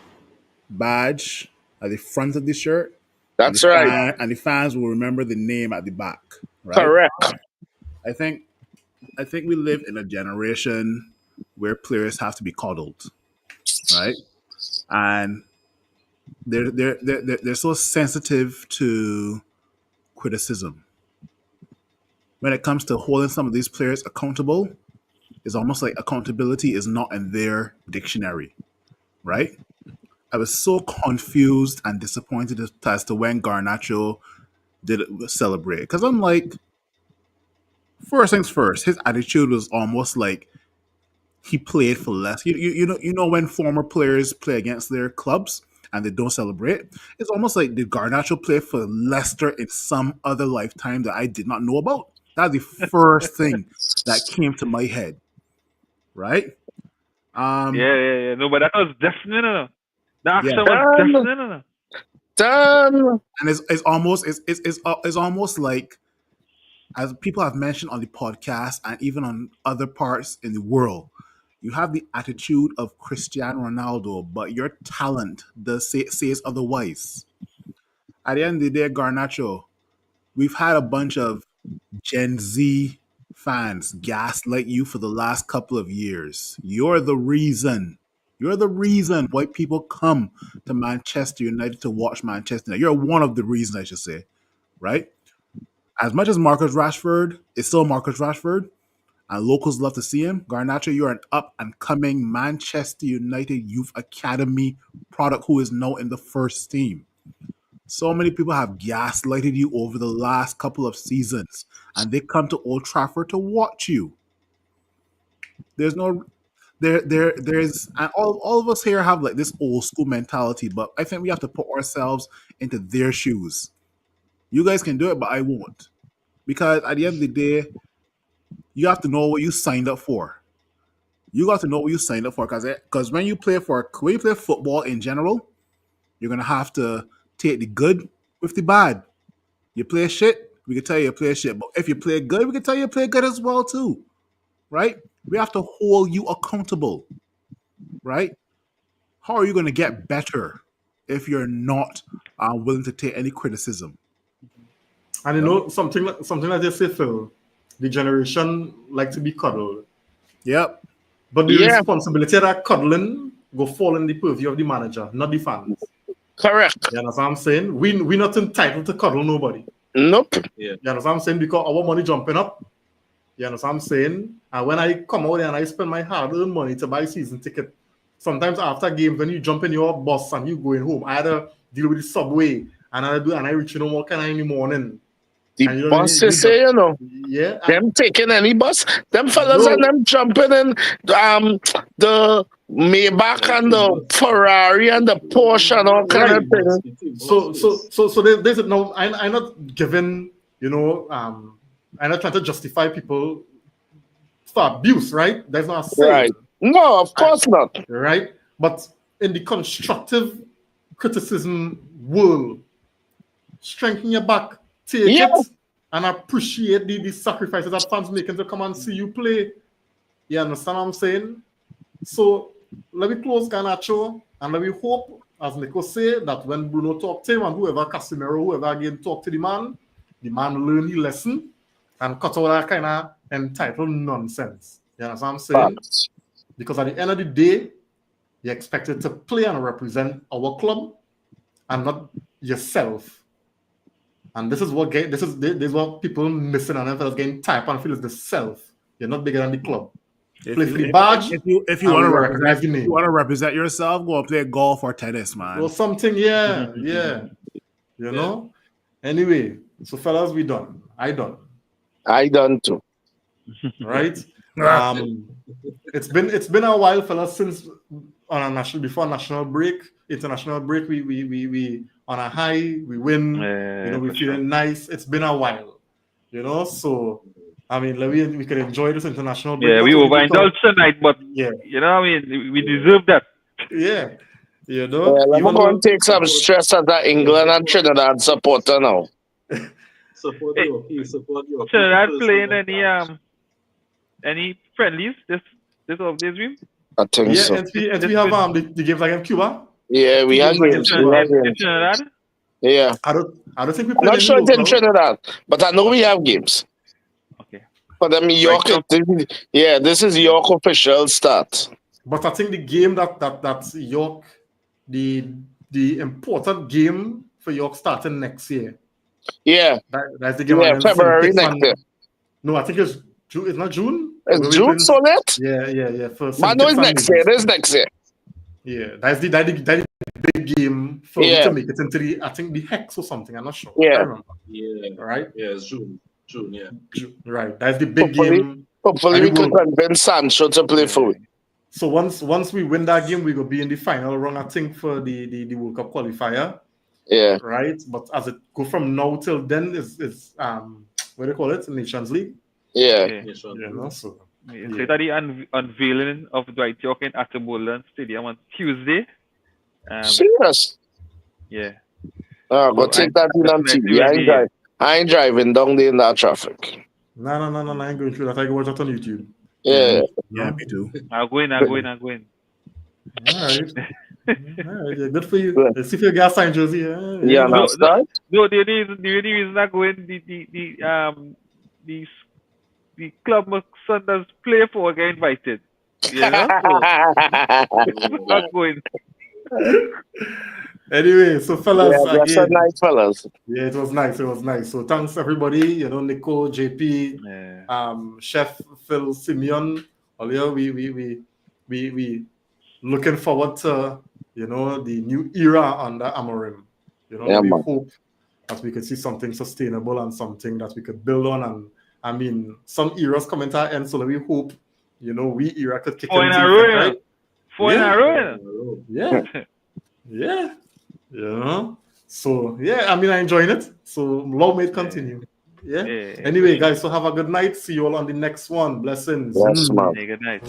badge at the front of the shirt.
That's right.
And the fans will remember the name at the back. Right?
Correct.
I think we live in a generation where players have to be coddled, right? And they're so sensitive to criticism. When it comes to holding some of these players accountable, it's almost like accountability is not in their dictionary, right? I was so confused and disappointed as to when Garnacho did celebrate, because I'm like, first things first, his attitude was almost like he played for less. You know when former players play against their clubs and they don't celebrate, it's almost like did Garnacho play for Leicester in some other lifetime that I did not know about? That's the first thing that came to my head, right?
Yeah. No, but that was definitely no. The action
Yeah.
was definitely no.
Done.
And it's almost like, as people have mentioned on the podcast and even on other parts in the world, you have the attitude of Cristiano Ronaldo, but your talent says otherwise. At the end of the day, Garnacho, we've had a bunch of Gen Z fans gaslight you for the last couple of years. You're the reason why people come to Manchester United to watch Manchester United. You're one of the reasons, I should say, right? As much as Marcus Rashford is still Marcus Rashford, and locals love to see him, Garnacho, you're an up-and-coming Manchester United Youth Academy product who is now in the first team. So many people have gaslighted you over the last couple of seasons, and they come to Old Trafford to watch you. There's no... There's... And all of us here have like this old school mentality, but I think we have to put ourselves into their shoes. You guys can do it, but I won't. Because at the end of the day, you have to know what you signed up for. You got to know what you signed up for, because when you play football in general, you're gonna have to take the good with the bad. You play shit, we can tell you play shit. But if you play good, we can tell you play good as well too. Right? We have to hold you accountable. Right? How are you gonna get better if you're not willing to take any criticism?
And you know something like this, Phil. The generation like to be cuddled.
Yep.
But the responsibility of that cuddling go fall in the purview of the manager, not the fans.
Correct.
You understand what I'm saying? We're not entitled to cuddle nobody.
Nope.
Yeah. You understand what I'm saying? Because our money jumping up. You understand what I'm saying? And when I come out there and I spend my hard-earned money to buy season ticket sometimes after games when you jump in your bus and you going home, I had to deal with the subway and I reach home all kind of in the morning.
The
And you know,
bus, they say, you know.
Yeah.
Them taking any bus, them fellas
No.
and them jumping in the Maybach and the Ferrari and the Porsche and all kind of things.
So there's no. I'm not giving. You know, I'm not trying to justify people for abuse, right? That's not a saying.
Right. No, of course not.
Right, but in the constructive criticism world, strengthen your back, take it, and appreciate the sacrifices that fans making to come and see you play. You understand what I'm saying? So let me close Garnacho and let me hope, as Nico say, that when Bruno talked to him and whoever Casemiro, whoever again talked to the man learn his lesson and cut out that kind of entitled nonsense. You understand what I'm saying?
Facts.
Because at the end of the day, you're expected to play and represent our club and not yourself. And this is what people missing and everyone's getting tired and feel is the self. You're not bigger than the club. Play for the badge.
If you want to represent yourself, go and play golf or tennis, man.
Or something, yeah. You know? Anyway, so fellas, we done. I done
too.
Right? It's been a while, fellas, since on a before national break, international break, we on a high, we win, we feeling nice. It's been a while, so I mean, we can enjoy this international break.
Yeah, we overindulged tonight, but we deserve that.
Yeah.
Let me go and take some stress at that England and Trinidad supporter now.
Support your
Trinidad playing any friendlies this week?
I think so.
And we have the games like in Cuba.
Yeah, we have games.
Trinidad.
Yeah.
I don't think we play.
I'm not sure it's in Trinidad, but I know we have games.
Okay.
For them, York. This is York official start.
But I think the game that's York, the important game for York starting next year.
Yeah.
That's the game.
Yeah, February next year.
No, I think it's June. It's not June.
It's June, so late?
Yeah.
But no, it's next year. It is next year.
Yeah, that's the big game for me to make it into the Hex or something. I'm not sure.
Yeah.
I remember.
Yeah.
Right?
Yeah, it's June. Yeah.
Right. That's the big game.
Hopefully we can convince Sancho to play for it.
So once we win that game, we will be in the final run, I think, for the World Cup qualifier.
Yeah.
Right? But as it go from now till then is what do you call it? Nations League.
Yeah.
So
So the unveiling of Dwight York in Atterbury Stadium on Tuesday.
Serious?
Yeah.
Go take that in on TV. I ain't driving down there in that traffic.
No, I ain't going through that. I go watch it on YouTube.
Yeah.
Yeah, me too.
I'm going.
All right. Yeah, good for you. Let's see if you got signed jersey.
Yeah,
no, the reason I'm going, the club my son does play for get invited. Not going.
Anyway, so fellas,
that's a nice fellas.
Yeah, it was nice. So thanks everybody. Nico, JP, Chef Phil, Simeon. Earlier, we looking forward to the new era under Amorim. We hope that we could see something sustainable and something that we could build on. And I mean, some eras coming to an end, so we hope we era could kick in.
Four in a row.
Yeah. So I mean, I'm enjoying it. So long may it continue. Yeah. Anyway, guys, so have a good night. See you all on the next one. Blessings.
Yes, man.
Good night.